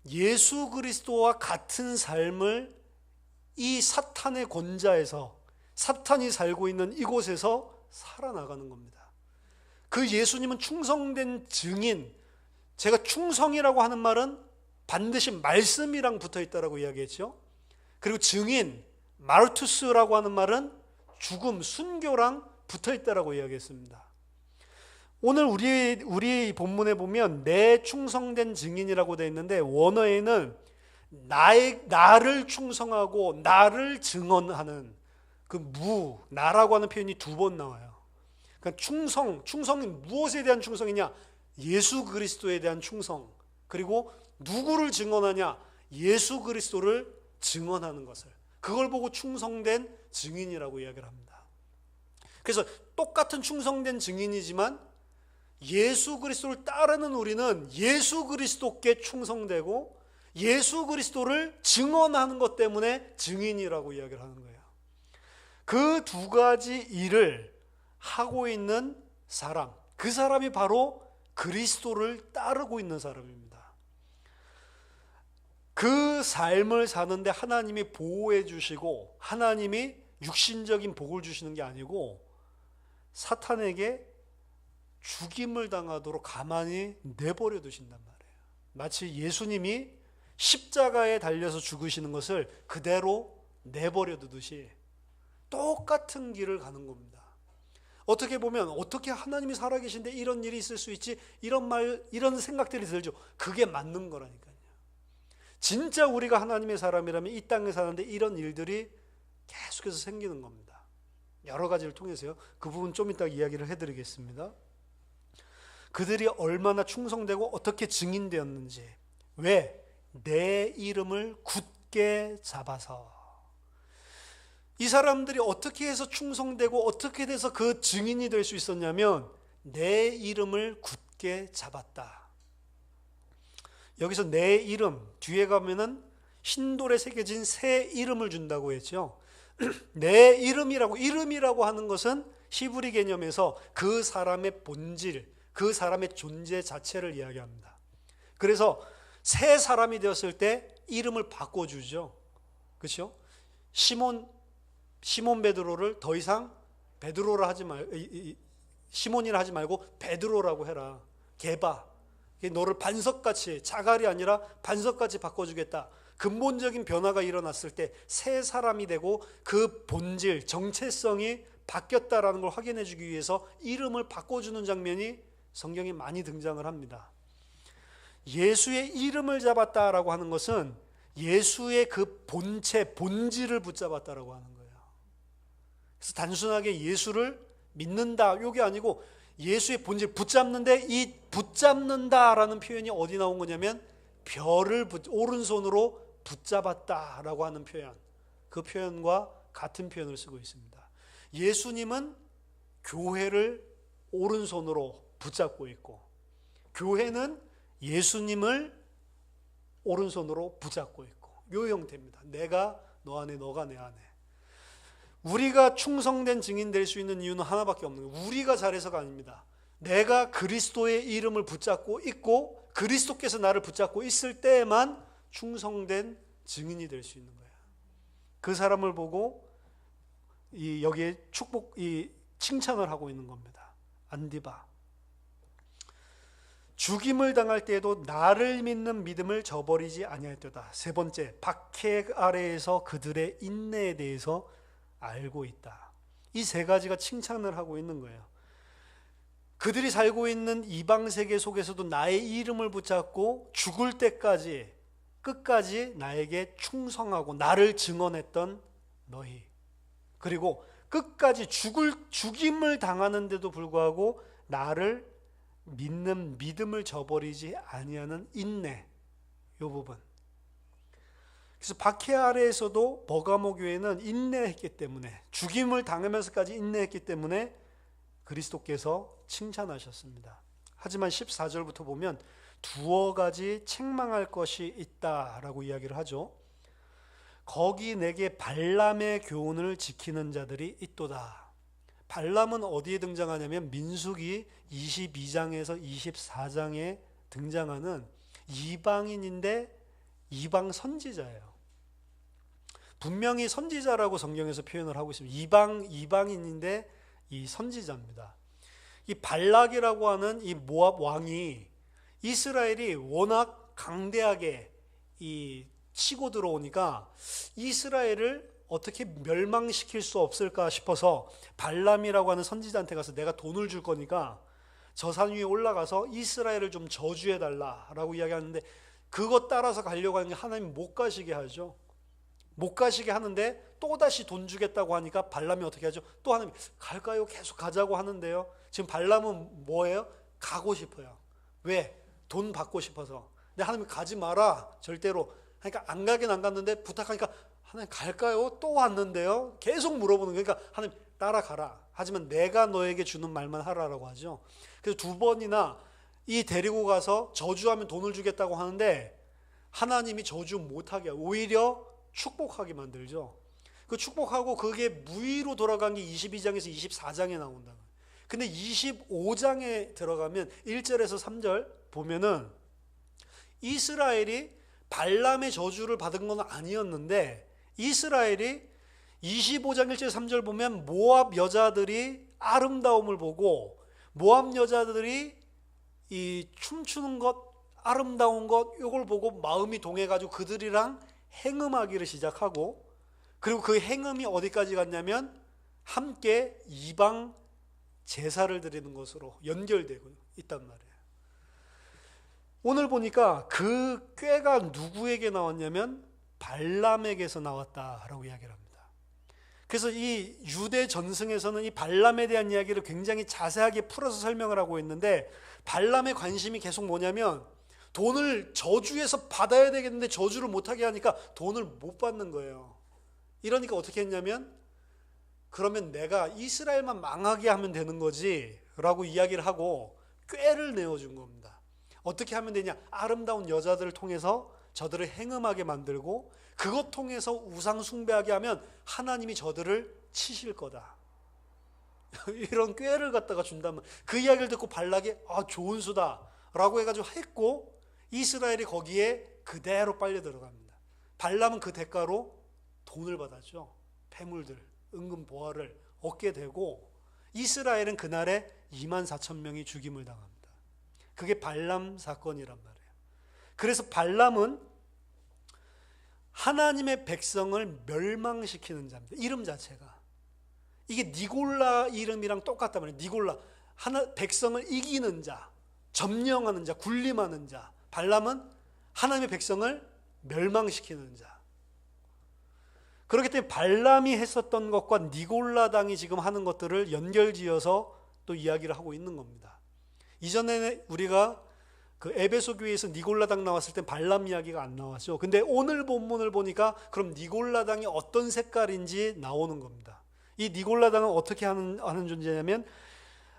예수 그리스도와 같은 삶을 이 사탄의 권자에서, 사탄이 살고 있는 이곳에서 살아나가는 겁니다. 그 예수님은 충성된 증인. 제가 충성이라고 하는 말은 반드시 말씀이랑 붙어 있다라고 이야기했죠. 그리고 증인, 마르투스라고 하는 말은 죽음, 순교랑 붙어 있다라고 이야기했습니다. 오늘 우리 본문에 보면 내 충성된 증인이라고 되어 있는데 원어에는 나를 충성하고 나를 증언하는 그 나라고 하는 표현이 두 번 나와요. 그러니까 충성이 무엇에 대한 충성이냐? 예수 그리스도에 대한 충성. 그리고 누구를 증언하냐? 예수 그리스도를 증언하는 것을. 그걸 보고 충성된 증인이라고 이야기를 합니다. 그래서 똑같은 충성된 증인이지만 예수 그리스도를 따르는 우리는 예수 그리스도께 충성되고 예수 그리스도를 증언하는 것 때문에 증인이라고 이야기를 하는 거예요. 그 두 가지 일을 하고 있는 사람, 그 사람이 바로 그리스도를 따르고 있는 사람입니다. 그 삶을 사는데 하나님이 보호해 주시고 하나님이 육신적인 복을 주시는 게 아니고 사탄에게 죽임을 당하도록 가만히 내버려 두신단 말이에요. 마치 예수님이 십자가에 달려서 죽으시는 것을 그대로 내버려 두듯이 똑같은 길을 가는 겁니다. 어떻게 보면 어떻게 하나님이 살아계신데 이런 일이 있을 수 있지? 이런 생각들이 들죠. 그게 맞는 거라니까요. 진짜 우리가 하나님의 사람이라면 이 땅에 사는데 이런 일들이 계속해서 생기는 겁니다. 여러 가지를 통해서요. 그 부분 좀 이따 이야기를 해드리겠습니다. 그들이 얼마나 충성되고 어떻게 증인되었는지. 왜? 내 이름을 굳게 잡아서. 이 사람들이 어떻게 해서 충성되고 어떻게 돼서 그 증인이 될 수 있었냐면 내 이름을 굳게 잡았다. 여기서 내 이름 뒤에 가면은 흰돌에 새겨진 새 이름을 준다고 했죠. 내 이름이라고 하는 것은 히브리 개념에서 그 사람의 본질, 그 사람의 존재 자체를 이야기합니다. 그래서 새 사람이 되었을 때 이름을 바꿔주죠. 그렇죠? 시몬 베드로를 더 이상 베드로라 하지 말고 시몬이라 하지 말고 베드로라고 해라. 게바. 너를 반석같이, 자갈이 아니라 반석같이 바꿔주겠다. 근본적인 변화가 일어났을 때 새 사람이 되고 그 본질, 정체성이 바뀌었다라는 걸 확인해 주기 위해서 이름을 바꿔주는 장면이 성경에 많이 등장을 합니다. 예수의 이름을 잡았다라고 하는 것은 예수의 그 본체, 본질을 붙잡았다라고 하는 거예요. 그래서 단순하게 예수를 믿는다 이게 아니고 예수의 본질 붙잡는데 이 붙잡는다라는 표현이 어디 나온 거냐면 별을 오른손으로 붙잡았다라고 하는 표현, 그 표현과 같은 표현을 쓰고 있습니다. 예수님은 교회를 오른손으로 붙잡고 있고 교회는 예수님을 오른손으로 붙잡고 있고 이 형태입니다. 내가 너 안에, 너가 내 안에. 우리가 충성된 증인 될 수 있는 이유는 하나밖에 없는 거예요. 우리가 잘해서가 아닙니다. 내가 그리스도의 이름을 붙잡고 있고 그리스도께서 나를 붙잡고 있을 때에만 충성된 증인이 될 수 있는 거예요. 그 사람을 보고 여기에 칭찬을 하고 있는 겁니다. 안디바. 죽임을 당할 때에도 나를 믿는 믿음을 저버리지 아니하였도다. 세 번째, 박해 아래에서 그들의 인내에 대해서 알고 있다. 이 세 가지가 칭찬을 하고 있는 거예요. 그들이 살고 있는 이방 세계 속에서도 나의 이름을 붙잡고 죽을 때까지 끝까지 나에게 충성하고 나를 증언했던 너희, 그리고 끝까지 죽임을 당하는데도 불구하고 나를 믿는 믿음을 저버리지 아니하는 인내, 이 부분. 그래서 박해 아래에서도 버가모 교회는 인내했기 때문에, 죽임을 당하면서까지 인내했기 때문에 그리스도께서 칭찬하셨습니다. 하지만 14절부터 보면 두어 가지 책망할 것이 있다라고 이야기를 하죠. 거기 내게 발람의 교훈을 지키는 자들이 있도다. 발람은 어디에 등장하냐면 민수기 22장에서 24장에 등장하는 이방인인데 이방 선지자예요. 분명히 선지자라고 성경에서 표현을 하고 있습니다. 이방인인데 이 선지자입니다. 이 발락이라고 하는 이 모압 왕이 이스라엘이 워낙 강대하게 치고 들어오니까 이스라엘을 어떻게 멸망시킬 수 없을까 싶어서 발람이라고 하는 선지자한테 가서 내가 돈을 줄 거니까 저 산 위에 올라가서 이스라엘을 좀 저주해달라라고 이야기하는데, 그것 따라서 가려고 하는 게 하나님 못 가시게 하죠. 못 가시게 하는데 또다시 돈 주겠다고 하니까 발람이 어떻게 하죠? 또 하나님 갈까요? 계속 가자고 하는데요. 지금 발람은 뭐예요? 가고 싶어요. 왜? 돈 받고 싶어서. 근데 하나님이 가지 마라 절대로. 그러니까 안 가긴 안 갔는데 부탁하니까 하나님 갈까요? 또 왔는데요. 계속 물어보는 거예요. 그러니까 하나님 따라가라. 하지만 내가 너에게 주는 말만 하라라고 하죠. 그래서 두 번이나 이 데리고 가서 저주하면 돈을 주겠다고 하는데 하나님이 저주 못하게 오히려 축복하게 만들죠. 그 축복하고 그게 무의로 돌아간 게 22장에서 24장에 나온다. 근데 25장에 들어가면 1절에서 3절 보면은 이스라엘이 발람의 저주를 받은 건 아니었는데 이스라엘이 25장 1절 3절 보면 모압 여자들이 아름다움을 보고 모압 여자들이 이 춤추는 것 아름다운 것 이걸 보고 마음이 동해가지고 그들이랑 행음하기를 시작하고 그리고 그 행음이 어디까지 갔냐면 함께 이방 제사를 드리는 것으로 연결되고 있단 말이에요. 오늘 보니까 그 꾀가 누구에게 나왔냐면 발람에게서 나왔다라고 이야기를 합니다. 그래서 이 유대 전승에서는 이 발람에 대한 이야기를 굉장히 자세하게 풀어서 설명을 하고 있는데 발람의 관심이 계속 뭐냐면 돈을 저주해서 받아야 되겠는데 저주를 못하게 하니까 돈을 못 받는 거예요. 이러니까 어떻게 했냐면 그러면 내가 이스라엘만 망하게 하면 되는 거지 라고 이야기를 하고 꾀를 내어준 겁니다. 어떻게 하면 되냐? 아름다운 여자들을 통해서 저들을 행음하게 만들고 그것 통해서 우상 숭배하게 하면 하나님이 저들을 치실 거다. 이런 꾀를 갖다가 준다면 그 이야기를 듣고 발락이 좋은 수다 라고 해가지고 했고 이스라엘이 거기에 그대로 빨려 들어갑니다. 발람은 그 대가로 돈을 받았죠. 폐물들, 은금 보화를 얻게 되고 이스라엘은 그날에 24,000명이 죽임을 당합니다. 그게 발람 사건이란 말이에요. 그래서 발람은 하나님의 백성을 멸망시키는 자입니다. 이름 자체가. 이게 니골라 이름이랑 똑같단 말이에요. 니골라. 백성을 이기는 자, 점령하는 자, 군림하는 자. 발람은 하나님의 백성을 멸망시키는 자. 그렇기 때문에 발람이 했었던 것과 니골라당이 지금 하는 것들을 연결지어서 또 이야기를 하고 있는 겁니다. 이전에 우리가 그 에베소 교회에서 니골라당 나왔을 때 발람 이야기가 안 나왔죠. 근데 오늘 본문을 보니까 그럼 니골라당이 어떤 색깔인지 나오는 겁니다. 이 니골라당은 어떻게 하는 존재냐면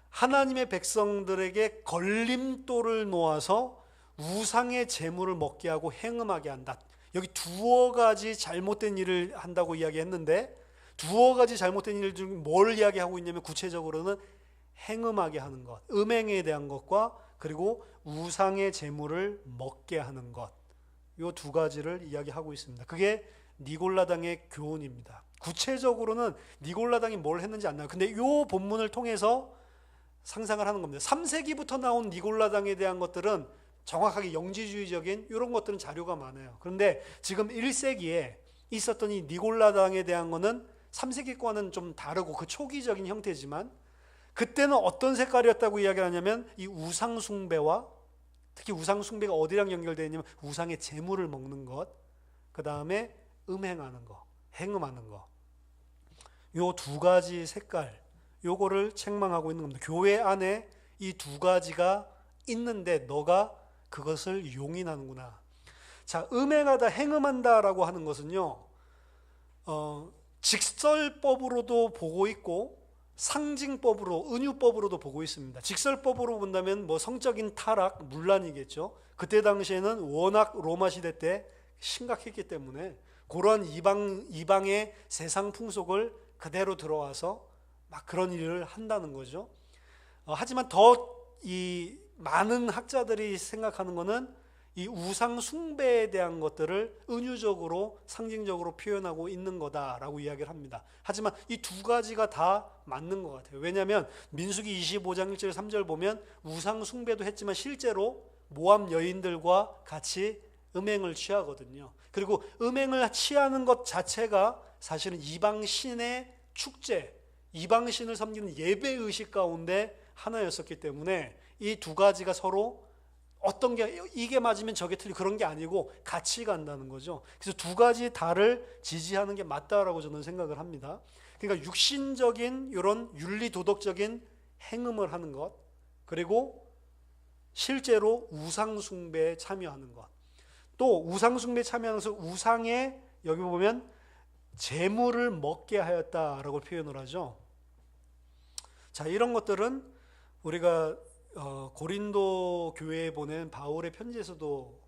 하나님의 백성들에게 걸림돌을 놓아서 우상의 재물을 먹게 하고 행음하게 한다. 여기 두어 가지 잘못된 일을 한다고 이야기했는데 두어 가지 잘못된 일 중 뭘 이야기하고 있냐면 구체적으로는 행음하게 하는 것, 음행에 대한 것과 그리고 우상의 재물을 먹게 하는 것, 이 두 가지를 이야기하고 있습니다. 그게 니골라당의 교훈입니다. 구체적으로는 니골라당이 뭘 했는지 안 나와요. 근데 이 본문을 통해서 상상을 하는 겁니다. 3세기부터 나온 니골라당에 대한 것들은 정확하게 영지주의적인 이런 것들은 자료가 많아요. 그런데 지금 1세기에 있었던 이 니골라당에 대한 거는 3세기과는 좀 다르고 그 초기적인 형태지만 그때는 어떤 색깔이었다고 이야기를 하냐면 이 우상 숭배와 특히 우상 숭배가 어디랑 연결되어 있냐면 우상의 재물을 먹는 것, 그 다음에 음행하는 거, 행음하는 거. 요 두 가지 색깔, 요거를 책망하고 있는 겁니다. 교회 안에 이 두 가지가 있는데 너가 그것을 용인하는구나. 자, 음행하다, 행음한다라고 하는 것은요, 직설법으로도 보고 있고 상징법으로, 은유법으로도 보고 있습니다. 직설법으로 본다면 뭐 성적인 타락, 문란이겠죠. 그때 당시에는 워낙 로마 시대 때 심각했기 때문에 그러한 이방의 세상 풍속을 그대로 들어와서 막 그런 일을 한다는 거죠. 하지만 더 이 많은 학자들이 생각하는 것은 이 우상 숭배에 대한 것들을 은유적으로 상징적으로 표현하고 있는 거다라고 이야기를 합니다. 하지만 이 두 가지가 다 맞는 것 같아요. 왜냐하면 민수기 25장 1절 3절 보면 우상 숭배도 했지만 실제로 모압 여인들과 같이 음행을 취하거든요. 그리고 음행을 취하는 것 자체가 사실은 이방 신의 축제, 이방 신을 섬기는 예배 의식 가운데 하나였었기 때문에 이 두 가지가 서로 어떤 게 이게 맞으면 저게 틀리고 그런 게 아니고 같이 간다는 거죠. 그래서 두 가지 다를 지지하는 게 맞다라고 저는 생각을 합니다. 그러니까 육신적인 이런 윤리 도덕적인 행음을 하는 것, 그리고 실제로 우상 숭배에 참여하는 것. 또 우상 숭배에 참여하면서 우상에 여기 보면 재물을 먹게 하였다라고 표현을 하죠. 자, 이런 것들은 우리가 고린도 교회에 보낸 바울의 편지에서도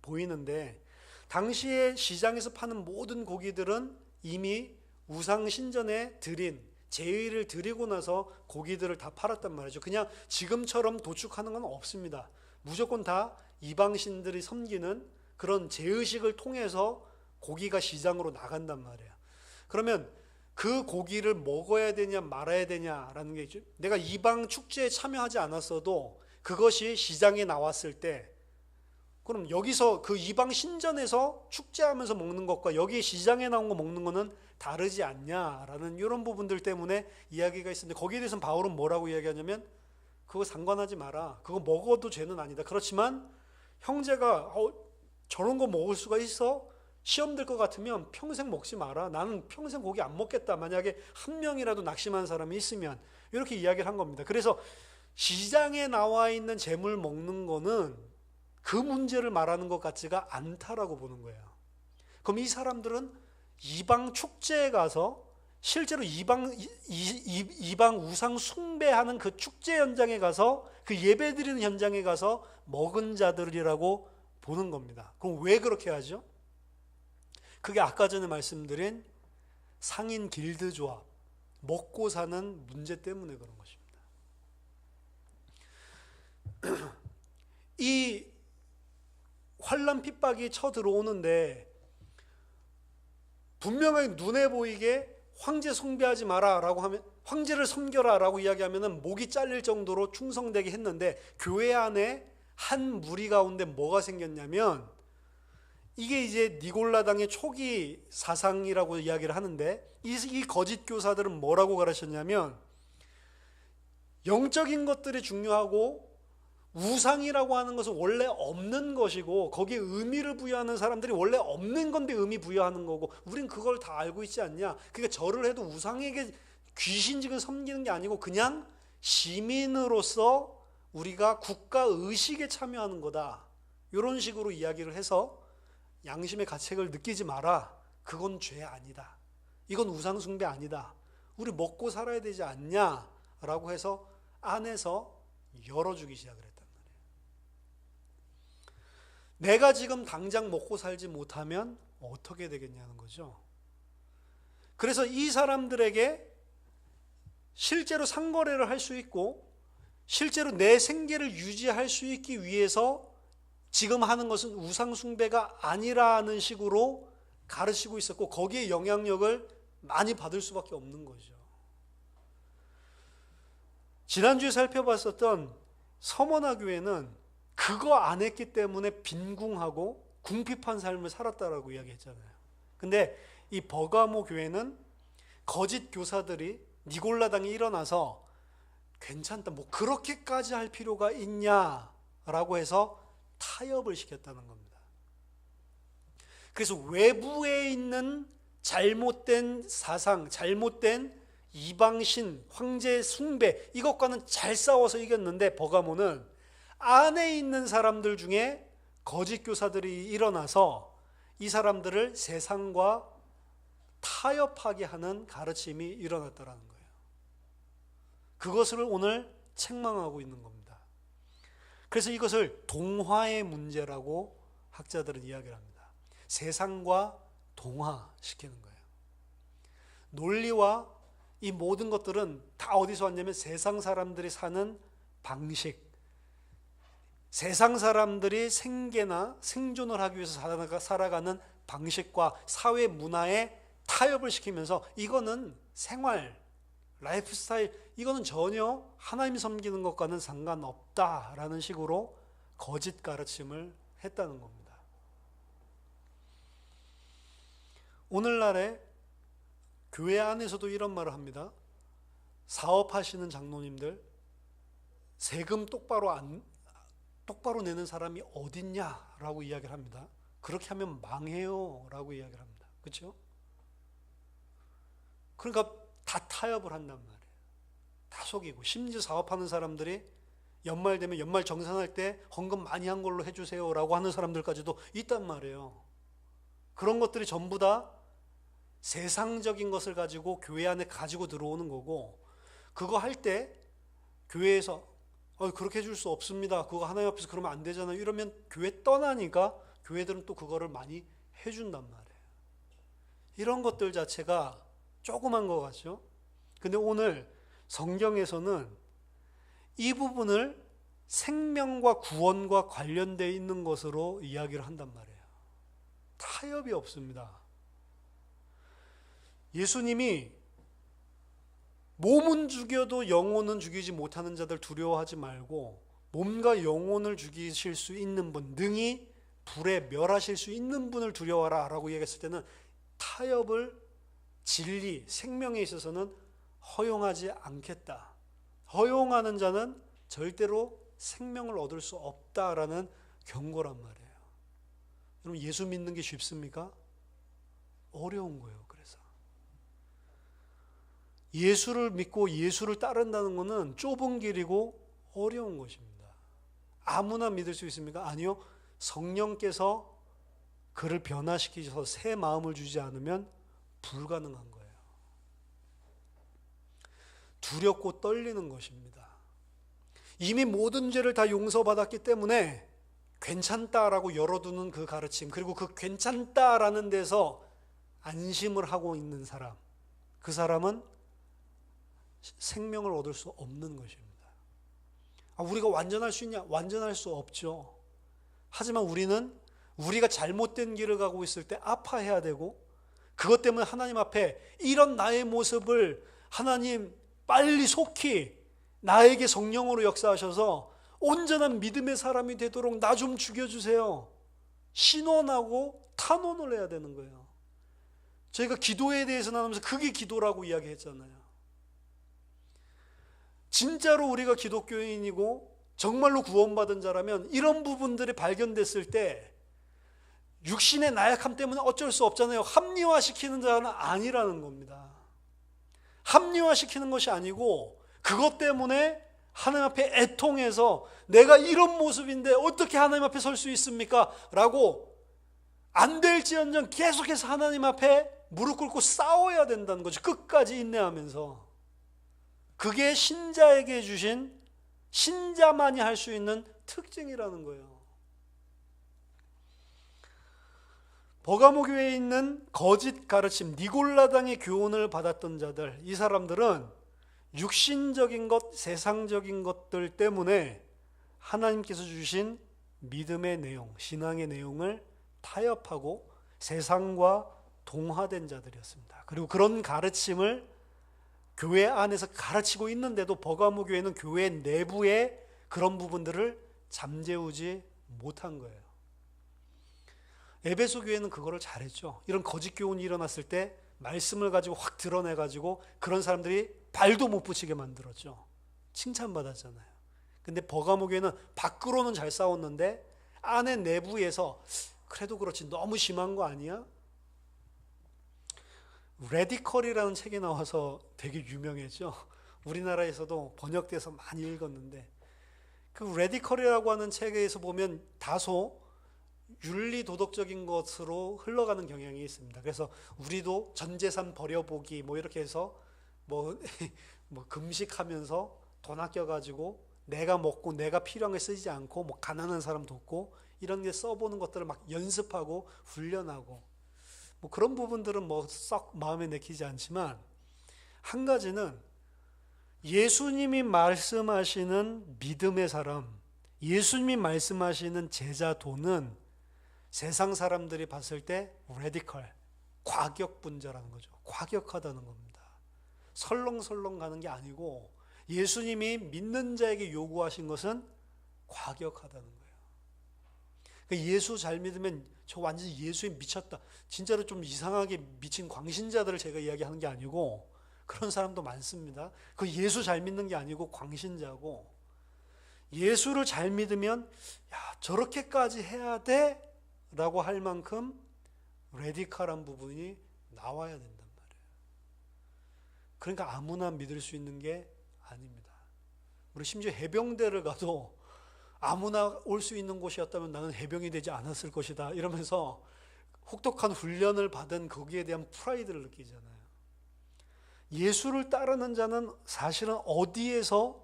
보이는데, 당시에 시장에서 파는 모든 고기들은 이미 우상 신전에 드린 제의를 드리고 나서 고기들을 다 팔았단 말이죠. 그냥 지금처럼 도축하는 건 없습니다. 무조건 다 이방신들이 섬기는 그런 제의식을 통해서 고기가 시장으로 나간단 말이에요. 그러면 그 고기를 먹어야 되냐 말아야 되냐라는 게 있죠. 내가 이방 축제에 참여하지 않았어도 그것이 시장에 나왔을 때, 그럼 여기서 그 이방 신전에서 축제하면서 먹는 것과 여기 시장에 나온 거 먹는 거는 다르지 않냐라는 이런 부분들 때문에 이야기가 있었는데, 거기에 대해서는 바울은 뭐라고 이야기하냐면, 그거 상관하지 마라. 그거 먹어도 죄는 아니다. 그렇지만 형제가 저런 거 먹을 수가 있어? 시험 될 것 같으면 평생 먹지 마라. 나는 평생 고기 안 먹겠다. 만약에 한 명이라도 낙심한 사람이 있으면, 이렇게 이야기를 한 겁니다. 그래서 시장에 나와 있는 재물 먹는 거는 그 문제를 말하는 것 같지가 않다라고 보는 거예요. 그럼 이 사람들은 이방 축제에 가서 실제로 이방 우상 숭배하는 그 축제 현장에 가서, 그 예배 드리는 현장에 가서 먹은 자들이라고 보는 겁니다. 그럼 왜 그렇게 하죠? 그게 아까 전에 말씀드린 상인 길드 조합, 먹고 사는 문제 때문에 그런 것입니다. 이 환난 핍박이 쳐들어오는데 분명하게 눈에 보이게 황제 숭배하지 마라 라고 하면, 황제를 섬겨라 라고 이야기하면 목이 잘릴 정도로 충성되게 했는데, 교회 안에 한 무리 가운데 뭐가 생겼냐면, 이게 이제 니골라당의 초기 사상이라고 이야기를 하는데, 이 거짓 교사들은 뭐라고 가르쳤냐면, 영적인 것들이 중요하고 우상이라고 하는 것은 원래 없는 것이고, 거기에 의미를 부여하는 사람들이 원래 없는 건데 의미 부여하는 거고, 우린 그걸 다 알고 있지 않냐. 그러니까 절을 해도 우상에게 귀신직을 섬기는 게 아니고 그냥 시민으로서 우리가 국가 의식에 참여하는 거다, 이런 식으로 이야기를 해서 양심의 가책을 느끼지 마라. 그건 죄 아니다. 이건 우상 숭배 아니다. 우리 먹고 살아야 되지 않냐 라고 해서 안에서 열어주기 시작을 했단 말이에요. 내가 지금 당장 먹고 살지 못하면 어떻게 되겠냐는 거죠. 그래서 이 사람들에게 실제로 상거래를 할 수 있고 실제로 내 생계를 유지할 수 있기 위해서 지금 하는 것은 우상 숭배가 아니라는 식으로 가르치고 있었고, 거기에 영향력을 많이 받을 수밖에 없는 거죠. 지난주에 살펴봤었던 서머나 교회는 그거 안 했기 때문에 빈궁하고 궁핍한 삶을 살았다라고 이야기했잖아요. 근데 이 버가모 교회는 거짓 교사들이 니골라당이 일어나서 괜찮다, 뭐 그렇게까지 할 필요가 있냐라고 해서 타협을 시켰다는 겁니다. 그래서 외부에 있는 잘못된 사상, 잘못된 이방신, 황제 숭배, 이것과는 잘 싸워서 이겼는데, 버가모는 안에 있는 사람들 중에 거짓 교사들이 일어나서 이 사람들을 세상과 타협하게 하는 가르침이 일어났다는 거예요. 그것을 오늘 책망하고 있는 겁니다. 그래서 이것을 동화의 문제라고 학자들은 이야기를 합니다. 세상과 동화시키는 거예요. 논리와 이 모든 것들은 다 어디서 왔냐면 세상 사람들이 사는 방식, 세상 사람들이 생계나 생존을 하기 위해서 살아가는 방식과 사회 문화에 타협을 시키면서, 이거는 생활, 라이프 스타일, 이거는 전혀 하나님 섬기는 것과는 상관없다라는 식으로 거짓 가르침을 했다는 겁니다. 오늘날에 교회 안에서도 이런 말을 합니다. 사업하시는 장로님들, 세금 똑바로 내는 사람이 어딨냐라고 이야기를 합니다. 그렇게 하면 망해요 라고 이야기를 합니다. 그렇죠? 그러니까 다 타협을 한단 말이에요. 다 속이고, 심지어 사업하는 사람들이 연말 되면 연말 정산할 때 헌금 많이 한 걸로 해주세요 라고 하는 사람들까지도 있단 말이에요. 그런 것들이 전부 다 세상적인 것을 가지고 교회 안에 가지고 들어오는 거고, 그거 할 때 교회에서 그렇게 해줄 수 없습니다, 그거 하나님 앞에서 그러면 안 되잖아요, 이러면 교회 떠나니까 교회들은 또 그거를 많이 해준단 말이에요. 이런 것들 자체가 조그만 것 같죠? 근데 오늘 성경에서는 이 부분을 생명과 구원과 관련되어 있는 것으로 이야기를 한단 말이에요. 타협이 없습니다. 예수님이 몸은 죽여도 영혼은 죽이지 못하는 자들 두려워하지 말고 몸과 영혼을 죽이실 수 있는 분, 능히 불에 멸하실 수 있는 분을 두려워하라 라고 얘기했을 때는 타협을, 진리, 생명에 있어서는 허용하지 않겠다. 허용하는 자는 절대로 생명을 얻을 수 없다라는 경고란 말이에요. 여러분, 예수 믿는 게 쉽습니까? 어려운 거예요. 그래서 예수를 믿고 예수를 따른다는 것은 좁은 길이고 어려운 것입니다. 아무나 믿을 수 있습니까? 아니요. 성령께서 그를 변화시키셔서 새 마음을 주지 않으면 불가능한 거예요. 두렵고 떨리는 것입니다. 이미 모든 죄를 다 용서받았기 때문에 괜찮다라고 열어두는 그 가르침, 그리고 그 괜찮다라는 데서 안심을 하고 있는 사람, 그 사람은 생명을 얻을 수 없는 것입니다. 우리가 완전할 수 있냐? 완전할 수 없죠. 하지만 우리는 우리가 잘못된 길을 가고 있을 때 아파해야 되고, 그것 때문에 하나님 앞에 이런 나의 모습을 하나님 빨리 속히 나에게 성령으로 역사하셔서 온전한 믿음의 사람이 되도록 나 좀 죽여주세요, 신원하고 탄원을 해야 되는 거예요. 저희가 기도에 대해서 나누면서 그게 기도라고 이야기했잖아요. 진짜로 우리가 기독교인이고 정말로 구원받은 자라면 이런 부분들이 발견됐을 때 육신의 나약함 때문에 어쩔 수 없잖아요. 합리화시키는 자는 아니라는 겁니다. 합리화시키는 것이 아니고 그것 때문에 하나님 앞에 애통해서 내가 이런 모습인데 어떻게 하나님 앞에 설 수 있습니까? 라고 안 될지언정 계속해서 하나님 앞에 무릎 꿇고 싸워야 된다는 거죠. 끝까지 인내하면서. 그게 신자에게 주신, 신자만이 할 수 있는 특징이라는 거예요. 버가모 교회에 있는 거짓 가르침, 니골라당의 교훈을 받았던 자들, 이 사람들은 육신적인 것, 세상적인 것들 때문에 하나님께서 주신 믿음의 내용, 신앙의 내용을 타협하고 세상과 동화된 자들이었습니다. 그리고 그런 가르침을 교회 안에서 가르치고 있는데도 버가모 교회는 교회 내부에 그런 부분들을 잠재우지 못한 거예요. 에베소 교회는 그거를 잘했죠. 이런 거짓 교훈이 일어났을 때 말씀을 가지고 확 드러내가지고 그런 사람들이 발도 못 붙이게 만들었죠. 칭찬받았잖아요. 근데 버가모 교회는 밖으로는 잘 싸웠는데 안에 내부에서 그래도 그렇지 너무 심한 거 아니야? 레디컬이라는 책이 나와서 되게 유명했죠. 우리나라에서도 번역돼서 많이 읽었는데, 그 레디컬이라고 하는 책에서 보면 다소 윤리 도덕적인 것으로 흘러가는 경향이 있습니다. 그래서 우리도 전 재산 버려보기 뭐 이렇게 해서 뭐 금식하면서 돈 아껴가지고 내가 먹고 내가 필요한 게 쓰지 않고 뭐 가난한 사람 돕고 이런 게 써보는 것들을 막 연습하고 훈련하고 뭐 그런 부분들은 뭐 썩 마음에 내키지 않지만, 한 가지는 예수님이 말씀하시는 믿음의 사람, 예수님이 말씀하시는 제자도는 세상 사람들이 봤을 때 레디컬, 과격분자라는 거죠. 과격하다는 겁니다. 설렁설렁 가는 게 아니고 예수님이 믿는 자에게 요구하신 것은 과격하다는 거예요. 그러니까 예수 잘 믿으면 저 완전히 예수에 미쳤다, 진짜로 좀 이상하게 미친 광신자들을 제가 이야기하는 게 아니고, 그런 사람도 많습니다. 그 예수 잘 믿는 게 아니고 광신자고, 예수를 잘 믿으면 야 저렇게까지 해야 돼? 라고 할 만큼 레디컬한 부분이 나와야 된단 말이에요. 그러니까 아무나 믿을 수 있는 게 아닙니다. 우리 심지어 해병대를 가도 아무나 올 수 있는 곳이었다면 나는 해병이 되지 않았을 것이다 이러면서 혹독한 훈련을 받은 거기에 대한 프라이드를 느끼잖아요. 예수를 따르는 자는 사실은 어디에서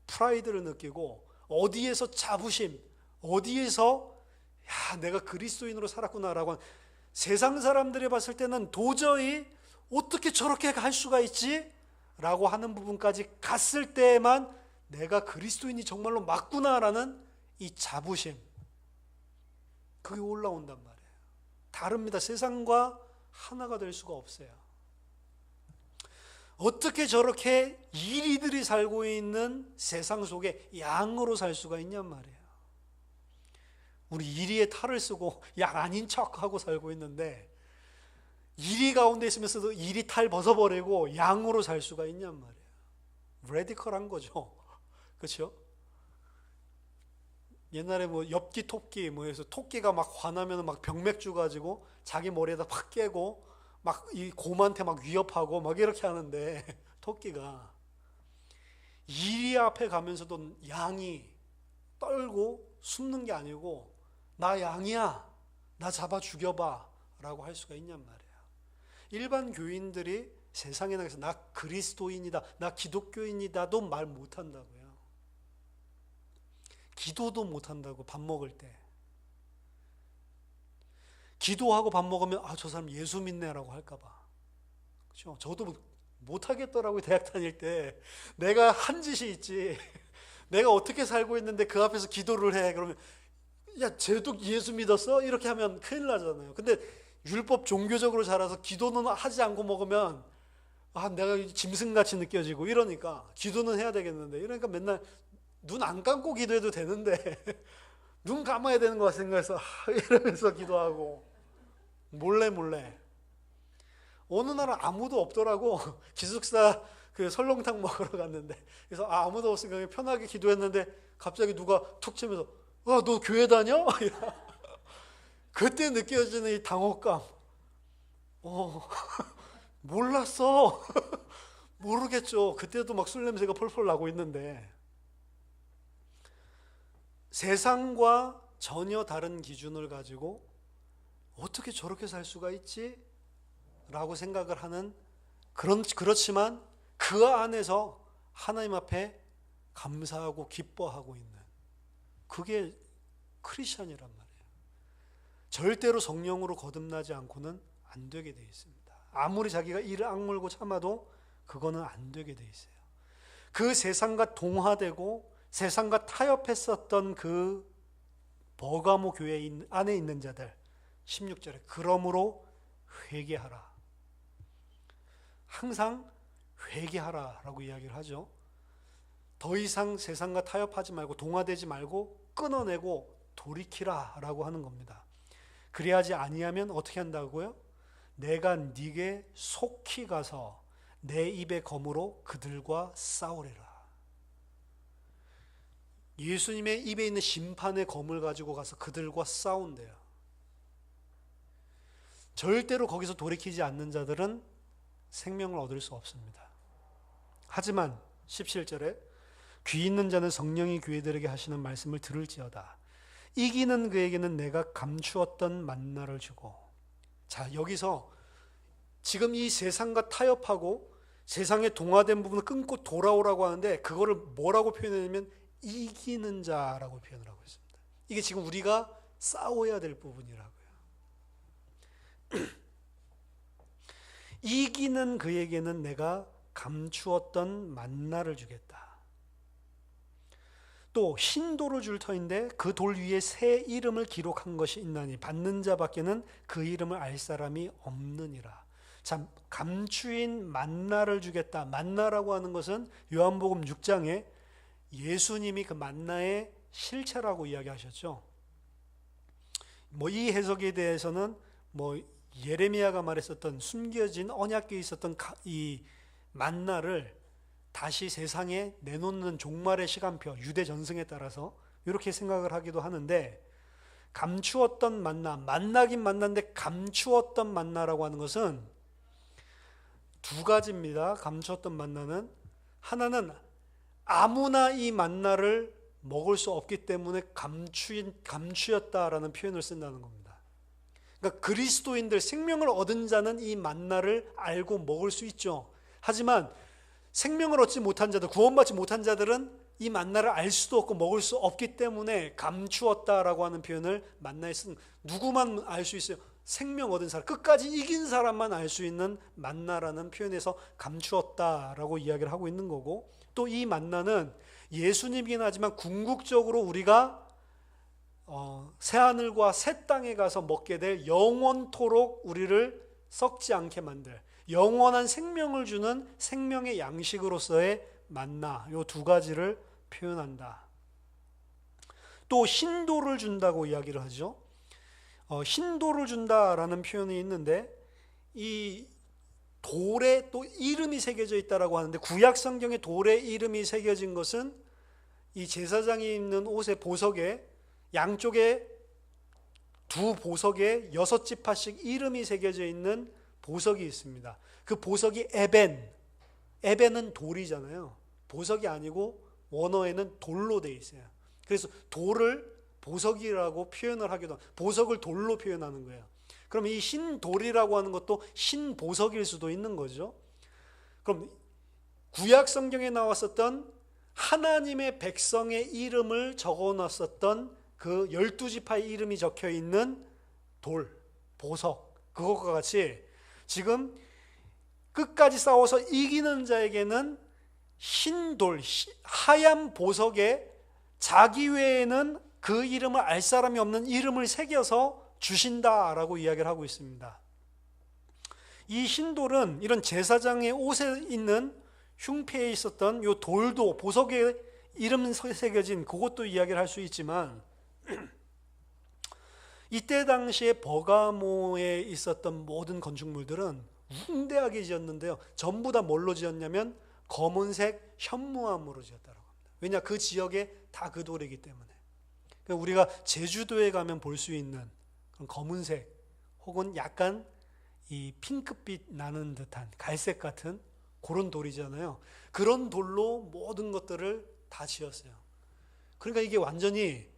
프라이드를 느끼고 어디에서 자부심, 어디에서 야, 내가 그리스도인으로 살았구나라고 하는, 세상 사람들이 봤을 때는 도저히 어떻게 저렇게 할 수가 있지? 라고 하는 부분까지 갔을 때에만 내가 그리스도인이 정말로 맞구나라는 이 자부심, 그게 올라온단 말이에요. 다릅니다. 세상과 하나가 될 수가 없어요. 어떻게 저렇게 이리들이 살고 있는 세상 속에 양으로 살 수가 있냔 말이에요. 우리 이리에 탈을 쓰고 양 아닌 척하고 살고 있는데, 이리 가운데 있으면서도 이리 탈 벗어버리고 양으로 살 수가 있냔 말이에요. 레디컬한 거죠. 그렇죠? 옛날에 뭐 엽기 토끼 뭐 해서 토끼가 막 화나면 막 병맥주 가지고 자기 머리에다 팍 깨고 막 이 곰한테 막 위협하고 막 이렇게 하는데, 토끼가 이리 앞에 가면서도 양이 떨고 숨는 게 아니고 나 양이야, 나 잡아 죽여봐 라고 할 수가 있냔 말이에요. 일반 교인들이 세상에 나가서 나 그리스도인이다, 나 기독교인이다도 말 못한다고요. 기도도 못한다고. 밥 먹을 때 기도하고 밥 먹으면 아, 저 사람 예수 믿네라고 할까봐. 그렇죠? 저도 못하겠더라고요. 대학 다닐 때 내가 한 짓이 있지, 내가 어떻게 살고 있는데 그 앞에서 기도를 해 그러면 야, 쟤도 예수 믿었어? 이렇게 하면 큰일 나잖아요. 근데 율법 종교적으로 자라서 기도는 하지 않고 먹으면 아, 내가 짐승같이 느껴지고 이러니까 기도는 해야 되겠는데, 이러니까 맨날 눈 안 감고 기도해도 되는데 눈 감아야 되는 것 생각해서 이러면서 기도하고 몰래 어느 날은 아무도 없더라고. 기숙사 그 설렁탕 먹으러 갔는데, 그래서 아무도 없으니까 편하게 기도했는데 갑자기 누가 툭 치면서 너 교회 다녀? 그때 느껴지는 이 당혹감. 몰랐어. 모르겠죠. 그때도 막 술 냄새가 펄펄 나고 있는데, 세상과 전혀 다른 기준을 가지고 어떻게 저렇게 살 수가 있지? 라고 생각을 하는, 그렇지만 그 안에서 하나님 앞에 감사하고 기뻐하고 있는, 그게 크리스천이란 말이에요. 절대로 성령으로 거듭나지 않고는 안 되게 돼 있습니다. 아무리 자기가 이를 악물고 참아도 그거는 안 되게 돼 있어요. 그 세상과 동화되고 세상과 타협했었던 그 버가모 교회 안에 있는 자들, 16절에 그러므로 회개하라. 항상 회개하라 라고 이야기를 하죠. 더 이상 세상과 타협하지 말고 동화되지 말고 끊어내고 돌이키라 라고 하는 겁니다. 그리하지 아니하면 어떻게 한다고요? 내가 네게 속히 가서 내 입의 검으로 그들과 싸우리라. 예수님의 입에 있는 심판의 검을 가지고 가서 그들과 싸운대요. 절대로 거기서 돌이키지 않는 자들은 생명을 얻을 수 없습니다. 하지만 17절에 귀 있는 자는 성령이 교회들에게 하시는 말씀을 들을지어다. 이기는 그에게는 내가 감추었던 만나를 주고. 자, 여기서 지금 이 세상과 타협하고 세상에 동화된 부분을 끊고 돌아오라고 하는데, 그거를 뭐라고 표현하냐면 이기는 자라고 표현을 하고 있습니다. 이게 지금 우리가 싸워야 될 부분이라고요. 이기는 그에게는 내가 감추었던 만나를 주겠다. 또 흰 돌을 줄 터인데 그 돌 위에 새 이름을 기록한 것이 있나니 받는 자밖에는 그 이름을 알 사람이 없느니라. 참, 감추인 만나를 주겠다. 만나라고 하는 것은 요한복음 6장에 예수님이 그 만나의 실체라고 이야기하셨죠. 이 해석에 대해서는 예레미야가 말했었던 숨겨진 언약궤에 있었던 이 만나를 다시 세상에 내놓는 종말의 시간표, 유대 전승에 따라서 이렇게 생각을 하기도 하는데, 감추었던 만나, 만나긴 만난데 감추었던 만나라고 하는 것은 두 가지입니다. 감추었던 만나는, 하나는 아무나 이 만나를 먹을 수 없기 때문에 감추였다라는 표현을 쓴다는 겁니다. 그러니까 그리스도인들, 생명을 얻은 자는 이 만나를 알고 먹을 수 있죠. 하지만 생명을 얻지 못한 자들, 구원받지 못한 자들은 이 만나를 알 수도 없고 먹을 수 없기 때문에 감추었다라고 하는 표현을 만나에 쓴, 누구만 알 수 있어요? 생명 얻은 사람, 끝까지 이긴 사람만 알 수 있는 만나라는 표현에서 감추었다라고 이야기를 하고 있는 거고, 또 이 만나는 예수님이긴 하지만 궁극적으로 우리가 새하늘과 새 땅에 가서 먹게 될 영원토록 우리를 썩지 않게 만들 영원한 생명을 주는 생명의 양식으로서의 만나, 이 두 가지를 표현한다. 또 신도를 준다고 이야기를 하죠. 신도를 준다라는 표현이 있는데, 이 돌에 또 이름이 새겨져 있다라고 하는데, 구약 성경에 돌에 이름이 새겨진 것은 이 제사장이 입는 옷의 보석에, 양쪽에 두 보석에 6지파씩 이름이 새겨져 있는 보석이 있습니다. 그 보석이 에벤은 돌이잖아요. 보석이 아니고 원어에는 돌로 되어 있어요. 그래서 돌을 보석이라고 표현을 하기도 하고, 보석을 돌로 표현하는 거예요. 그럼 이 신돌이라고 하는 것도 신보석일 수도 있는 거죠. 그럼 구약 성경에 나왔었던 하나님의 백성의 이름을 적어놨었던 그 12지파의 이름이 적혀 있는 돌, 보석, 그것과 같이 지금 끝까지 싸워서 이기는 자에게는 흰돌, 하얀 보석에 자기 외에는 그 이름을 알 사람이 없는 이름을 새겨서 주신다라고 이야기를 하고 있습니다. 이 흰돌은 이런 제사장의 옷에 있는 흉패에 있었던 이 돌도, 보석에 이름 새겨진 그것도 이야기를 할 수 있지만, 이때 당시에 버가모에 있었던 모든 건축물들은 웅대하게 지었는데요, 전부 다 뭘로 지었냐면 검은색 현무암으로 지었다고 합니다. 왜냐, 그 지역에 다 그 돌이기 때문에. 그러니까 우리가 제주도에 가면 볼 수 있는 그런 검은색 혹은 약간 이 핑크빛 나는 듯한 갈색 같은 그런 돌이잖아요. 그런 돌로 모든 것들을 다 지었어요. 그러니까 이게 완전히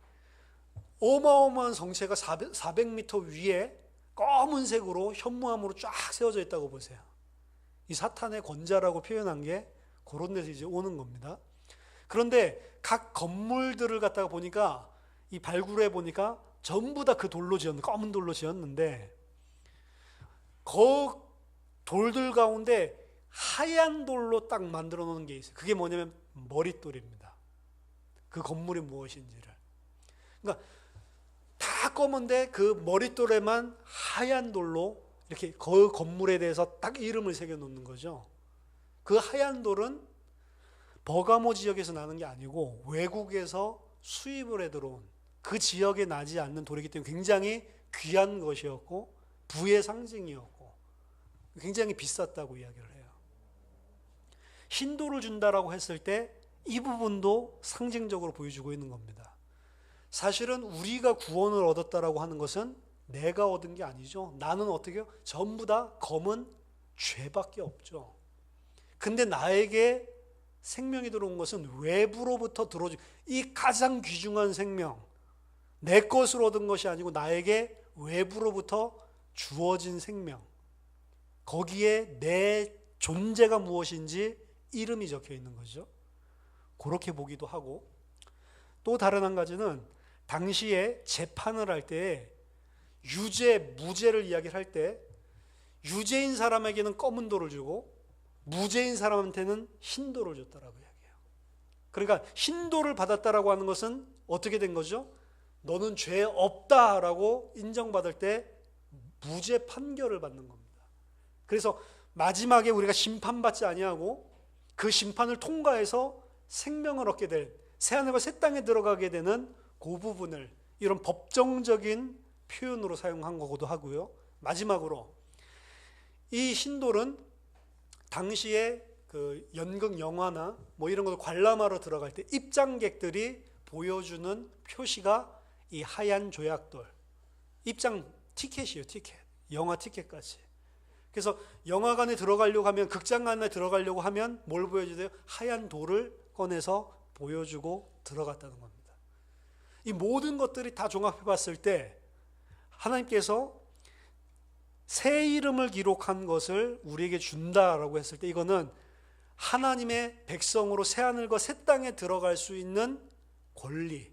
어마어마한 성체가 400m 위에 검은색으로 현무암으로 쫙 세워져 있다고 보세요. 이 사탄의 권자라고 표현한 게 그런 데서 이제 오는 겁니다. 그런데 각 건물들을 갖다가 보니까, 이 발굴해 보니까 전부 다 그 돌로 지었는데, 검은 돌로 지었는데, 그 돌들 가운데 하얀 돌로 딱 만들어 놓은 게 있어요. 그게 뭐냐면 머릿돌입니다. 그 건물이 무엇인지를. 그러니까 다 검은데 그 머릿돌에만 하얀 돌로 이렇게 그 건물에 대해서 딱 이름을 새겨 놓는 거죠. 그 하얀 돌은 버가모 지역에서 나는 게 아니고 외국에서 수입을 해 들어온, 그 지역에 나지 않는 돌이기 때문에 굉장히 귀한 것이었고 부의 상징이었고 굉장히 비쌌다고 이야기를 해요. 흰돌을 준다라고 했을 때 이 부분도 상징적으로 보여주고 있는 겁니다. 사실은 우리가 구원을 얻었다라고 하는 것은 내가 얻은 게 아니죠. 나는 어떻게 해요? 전부 다 검은 죄밖에 없죠. 근데 나에게 생명이 들어온 것은 외부로부터 들어오지, 이 가장 귀중한 생명, 내 것으로 얻은 것이 아니고 나에게 외부로부터 주어진 생명, 거기에 내 존재가 무엇인지 이름이 적혀 있는 거죠. 그렇게 보기도 하고, 또 다른 한 가지는 당시에 재판을 할 때 유죄, 무죄를 이야기를 할 때 유죄인 사람에게는 검은 돌을 주고 무죄인 사람한테는 흰 돌을 줬다라고 이야기해요. 그러니까 흰 돌을 받았다라고 하는 것은 어떻게 된 거죠? 너는 죄 없다라고 인정받을 때 무죄 판결을 받는 겁니다. 그래서 마지막에 우리가 심판받지 아니하고 그 심판을 통과해서 생명을 얻게 될, 새하늘과 새 땅에 들어가게 되는 그 부분을 이런 법정적인 표현으로 사용한 거기도 하고요. 마지막으로 이 흰돌은 당시에 그 연극 영화나 뭐 이런 걸 관람하러 들어갈 때 입장객들이 보여주는 표시가 이 하얀 조약돌, 입장 티켓이에요. 티켓, 영화 티켓까지. 그래서 영화관에 들어가려고 하면, 극장관에 들어가려고 하면 뭘 보여주세요? 하얀 돌을 꺼내서 보여주고 들어갔다는 겁니다. 이 모든 것들이 다 종합해 봤을 때 하나님께서 새 이름을 기록한 것을 우리에게 준다라고 했을 때 이거는 하나님의 백성으로 새하늘과 새 땅에 들어갈 수 있는 권리,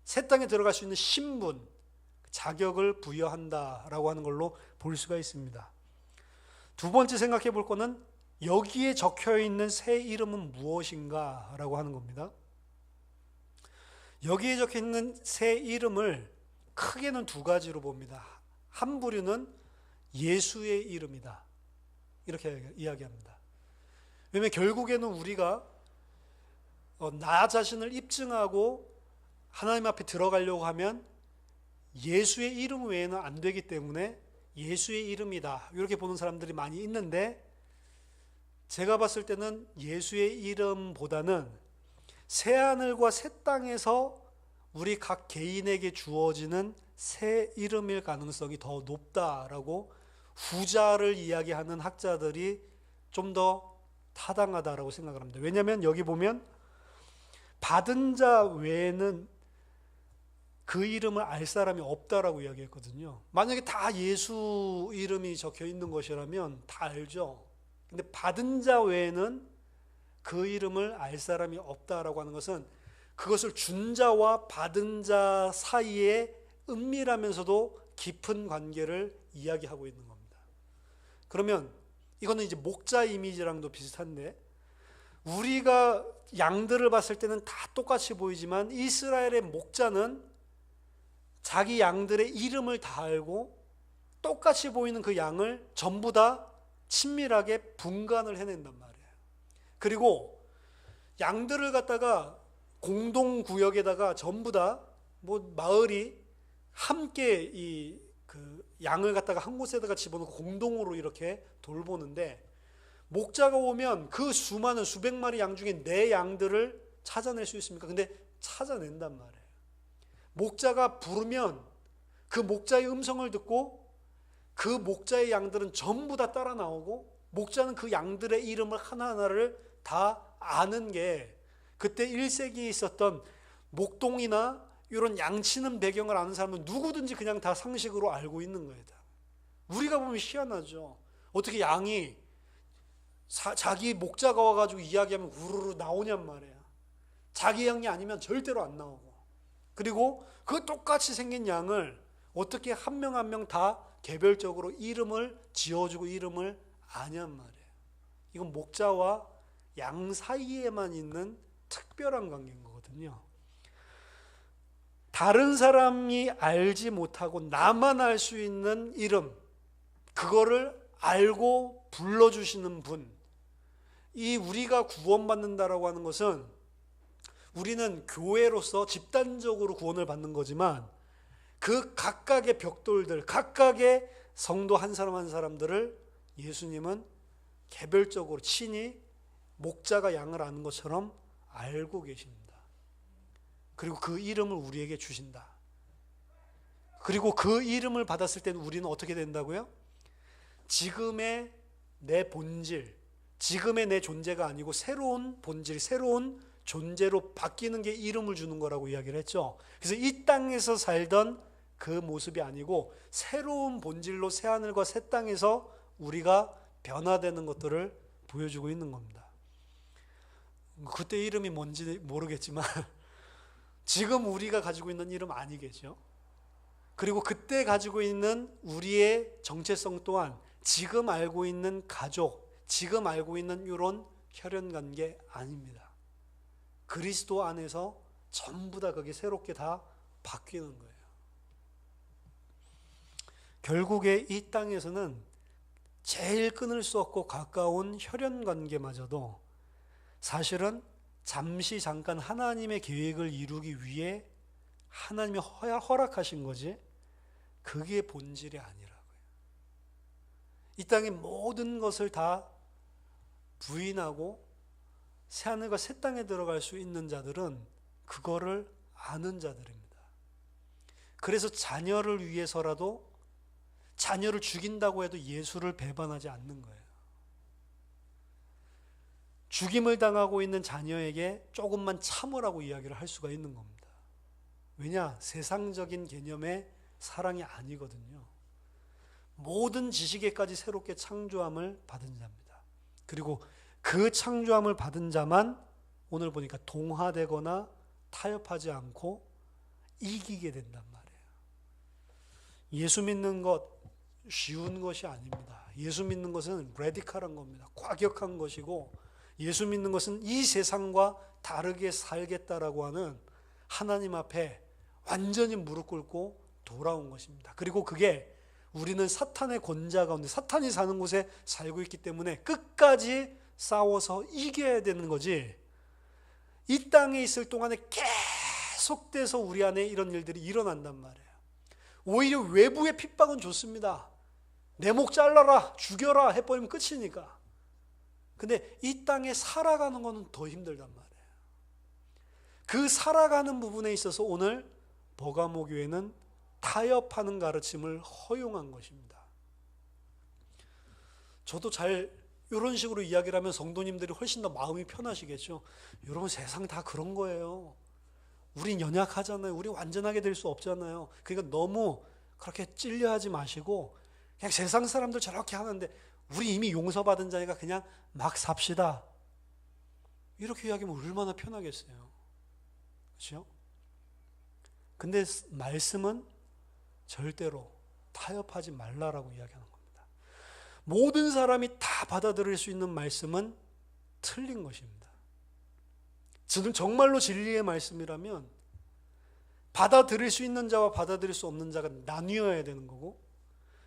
새 땅에 들어갈 수 있는 신분, 자격을 부여한다라고 하는 걸로 볼 수가 있습니다. 두 번째 생각해 볼 거는 여기에 적혀 있는 새 이름은 무엇인가 라고 하는 겁니다. 여기에 적혀 있는 새 이름을 크게는 두 가지로 봅니다. 한 부류는 예수의 이름이다, 이렇게 이야기합니다. 왜냐하면 결국에는 우리가 나 자신을 입증하고 하나님 앞에 들어가려고 하면 예수의 이름 외에는 안 되기 때문에 예수의 이름이다, 이렇게 보는 사람들이 많이 있는데, 제가 봤을 때는 예수의 이름보다는 새하늘과 새 땅에서 우리 각 개인에게 주어지는 새 이름일 가능성이 더 높다라고 후자를 이야기하는 학자들이 좀 더 타당하다라고 생각을 합니다. 왜냐하면 여기 보면 받은 자 외에는 그 이름을 알 사람이 없다라고 이야기했거든요. 만약에 다 예수 이름이 적혀 있는 것이라면 다 알죠. 근데 받은 자 외에는 그 이름을 알 사람이 없다라고 하는 것은 그것을 준 자와 받은 자 사이에 은밀하면서도 깊은 관계를 이야기하고 있는 겁니다. 그러면 이거는 이제 목자 이미지랑도 비슷한데, 우리가 양들을 봤을 때는 다 똑같이 보이지만 이스라엘의 목자는 자기 양들의 이름을 다 알고 똑같이 보이는 그 양을 전부 다 친밀하게 분간을 해낸단 말이에요. 그리고 양들을 갖다가 공동구역에다가 전부 다 뭐 마을이 함께 그 양을 갖다가 한 곳에다가 집어넣고 공동으로 이렇게 돌보는데, 목자가 오면 그 수많은 수백 마리 양 중에 내 양들을 찾아낼 수 있습니까? 근데 찾아낸단 말이에요. 목자가 부르면 그 목자의 음성을 듣고 그 목자의 양들은 전부 다 따라 나오고, 목자는 그 양들의 이름을 하나하나를 다 아는 게, 그때 1세기에 있었던 목동이나 이런 양치는 배경을 아는 사람은 누구든지 그냥 다 상식으로 알고 있는 거예요. 우리가 보면 희한하죠. 어떻게 양이 자기 목자가 와가지고 이야기하면 우르르 나오냔 말이야. 자기 양이 아니면 절대로 안 나오고, 그리고 그 똑같이 생긴 양을 어떻게 한 명 한 명 다 개별적으로 이름을 지어주고 이름을 아냔 말이에요. 이건 목자와 양 사이에만 있는 특별한 관계인 거거든요. 다른 사람이 알지 못하고 나만 알 수 있는 이름, 그거를 알고 불러주시는 분, 이 우리가 구원받는다라고 하는 것은 우리는 교회로서 집단적으로 구원을 받는 거지만 그 각각의 벽돌들, 각각의 성도 한 사람 한 사람들을 예수님은 개별적으로 친히 목자가 양을 아는 것처럼 알고 계십니다. 그리고 그 이름을 우리에게 주신다. 그리고 그 이름을 받았을 때는 우리는 어떻게 된다고요? 지금의 내 본질, 지금의 내 존재가 아니고 새로운 본질, 새로운 존재로 바뀌는 게 이름을 주는 거라고 이야기를 했죠. 그래서 이 땅에서 살던 그 모습이 아니고 새로운 본질로 새하늘과 새 땅에서 우리가 변화되는 것들을 보여주고 있는 겁니다. 그때 이름이 뭔지 모르겠지만 지금 우리가 가지고 있는 이름 아니겠죠. 그리고 그때 가지고 있는 우리의 정체성 또한 지금 알고 있는 가족, 지금 알고 있는 이런 혈연관계 아닙니다. 그리스도 안에서 전부 다 그게 새롭게 다 바뀌는 거예요. 결국에 이 땅에서는 제일 끊을 수 없고 가까운 혈연관계마저도 사실은 잠시 잠깐 하나님의 계획을 이루기 위해 하나님이 허락하신 거지, 그게 본질이 아니라고요. 이 땅의 모든 것을 다 부인하고 새하늘과 새 땅에 들어갈 수 있는 자들은 그거를 아는 자들입니다. 그래서 자녀를 위해서라도, 자녀를 죽인다고 해도 예수를 배반하지 않는 거예요. 죽임을 당하고 있는 자녀에게 조금만 참으라고 이야기를 할 수가 있는 겁니다. 왜냐? 세상적인 개념의 사랑이 아니거든요. 모든 지식에까지 새롭게 창조함을 받은 자입니다. 그리고 그 창조함을 받은 자만 오늘 보니까 동화되거나 타협하지 않고 이기게 된단 말이에요. 예수 믿는 것 쉬운 것이 아닙니다. 예수 믿는 것은 레디컬한 겁니다. 과격한 것이고, 예수 믿는 것은 이 세상과 다르게 살겠다라고 하는 하나님 앞에 완전히 무릎 꿇고 돌아온 것입니다. 그리고 그게 우리는 사탄의 권자 가운데, 사탄이 사는 곳에 살고 있기 때문에 끝까지 싸워서 이겨야 되는 거지, 이 땅에 있을 동안에 계속돼서 우리 안에 이런 일들이 일어난단 말이에요. 오히려 외부의 핍박은 좋습니다. 내 목 잘라라, 죽여라 해버리면 끝이니까. 근데 이 땅에 살아가는 것은 더 힘들단 말이에요. 그 살아가는 부분에 있어서 오늘 버가모 교회는 타협하는 가르침을 허용한 것입니다. 저도 잘 이런 식으로 이야기를 하면 성도님들이 훨씬 더 마음이 편하시겠죠. 여러분, 세상 다 그런 거예요. 우린 연약하잖아요. 우리 완전하게 될 수 없잖아요. 그러니까 너무 그렇게 찔려하지 마시고 그냥 세상 사람들 저렇게 하는데 우리 이미 용서받은 자니까 그냥 막 삽시다, 이렇게 이야기하면 얼마나 편하겠어요. 그렇죠? 근데 말씀은 절대로 타협하지 말라라고 이야기하는 겁니다. 모든 사람이 다 받아들일 수 있는 말씀은 틀린 것입니다. 지금 정말로 진리의 말씀이라면 받아들일 수 있는 자와 받아들일 수 없는 자가 나뉘어야 되는 거고,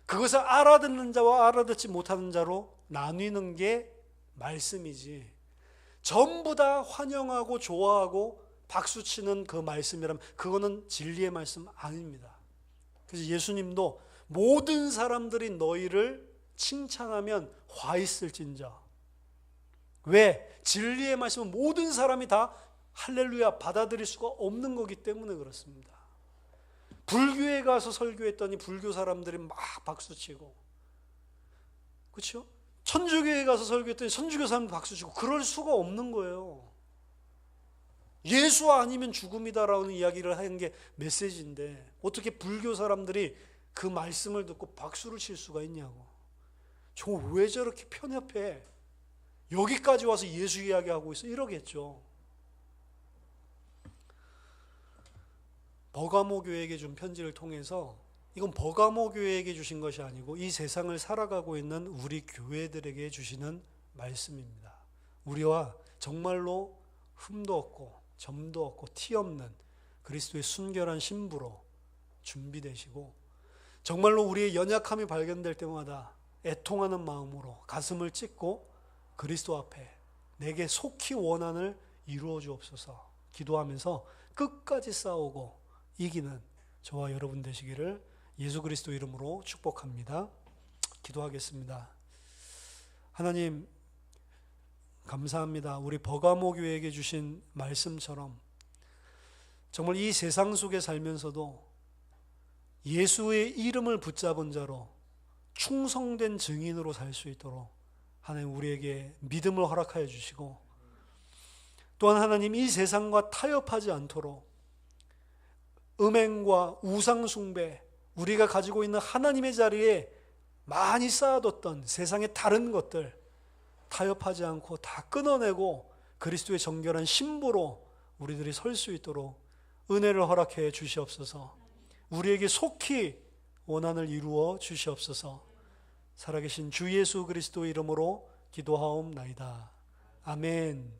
그것을 알아듣는 자와 알아듣지 못하는 자로 나뉘는 게 말씀이지, 전부 다 환영하고 좋아하고 박수치는 그 말씀이라면 그거는 진리의 말씀 아닙니다. 그래서 예수님도 모든 사람들이 너희를 칭찬하면 화 있을진저. 왜? 진리의 말씀은 모든 사람이 다 할렐루야 받아들일 수가 없는 거기 때문에 그렇습니다. 불교에 가서 설교했더니 불교 사람들이 막 박수치고, 그렇죠? 천주교에 가서 설교했더니 천주교 사람들 박수치고, 그럴 수가 없는 거예요. 예수 아니면 죽음이다라는 이야기를 하는 게 메시지인데 어떻게 불교 사람들이 그 말씀을 듣고 박수를 칠 수가 있냐고. 저 왜 저렇게 편협해? 여기까지 와서 예수 이야기하고 있어? 이러겠죠. 버가모 교회에게 준 편지를 통해서, 이건 버가모 교회에게 주신 것이 아니고 이 세상을 살아가고 있는 우리 교회들에게 주시는 말씀입니다. 우리와 정말로 흠도 없고 점도 없고 티 없는 그리스도의 순결한 신부로 준비되시고, 정말로 우리의 연약함이 발견될 때마다 애통하는 마음으로 가슴을 찢고 그리스도 앞에 내게 속히 원한을 이루어 주옵소서 기도하면서 끝까지 싸우고 이기는 저와 여러분 되시기를 예수 그리스도 이름으로 축복합니다. 기도하겠습니다. 하나님, 감사합니다. 우리 버가모 교회에게 주신 말씀처럼 정말 이 세상 속에 살면서도 예수의 이름을 붙잡은 자로 충성된 증인으로 살 수 있도록 하나님 우리에게 믿음을 허락하여 주시고, 또한 하나님 이 세상과 타협하지 않도록 음행과 우상숭배, 우리가 가지고 있는 하나님의 자리에 많이 쌓아뒀던 세상의 다른 것들 타협하지 않고 다 끊어내고 그리스도의 정결한 신부로 우리들이 설 수 있도록 은혜를 허락해 주시옵소서. 우리에게 속히 원한을 이루어 주시옵소서. 살아계신 주 예수 그리스도 이름으로 기도하옵나이다. 아멘.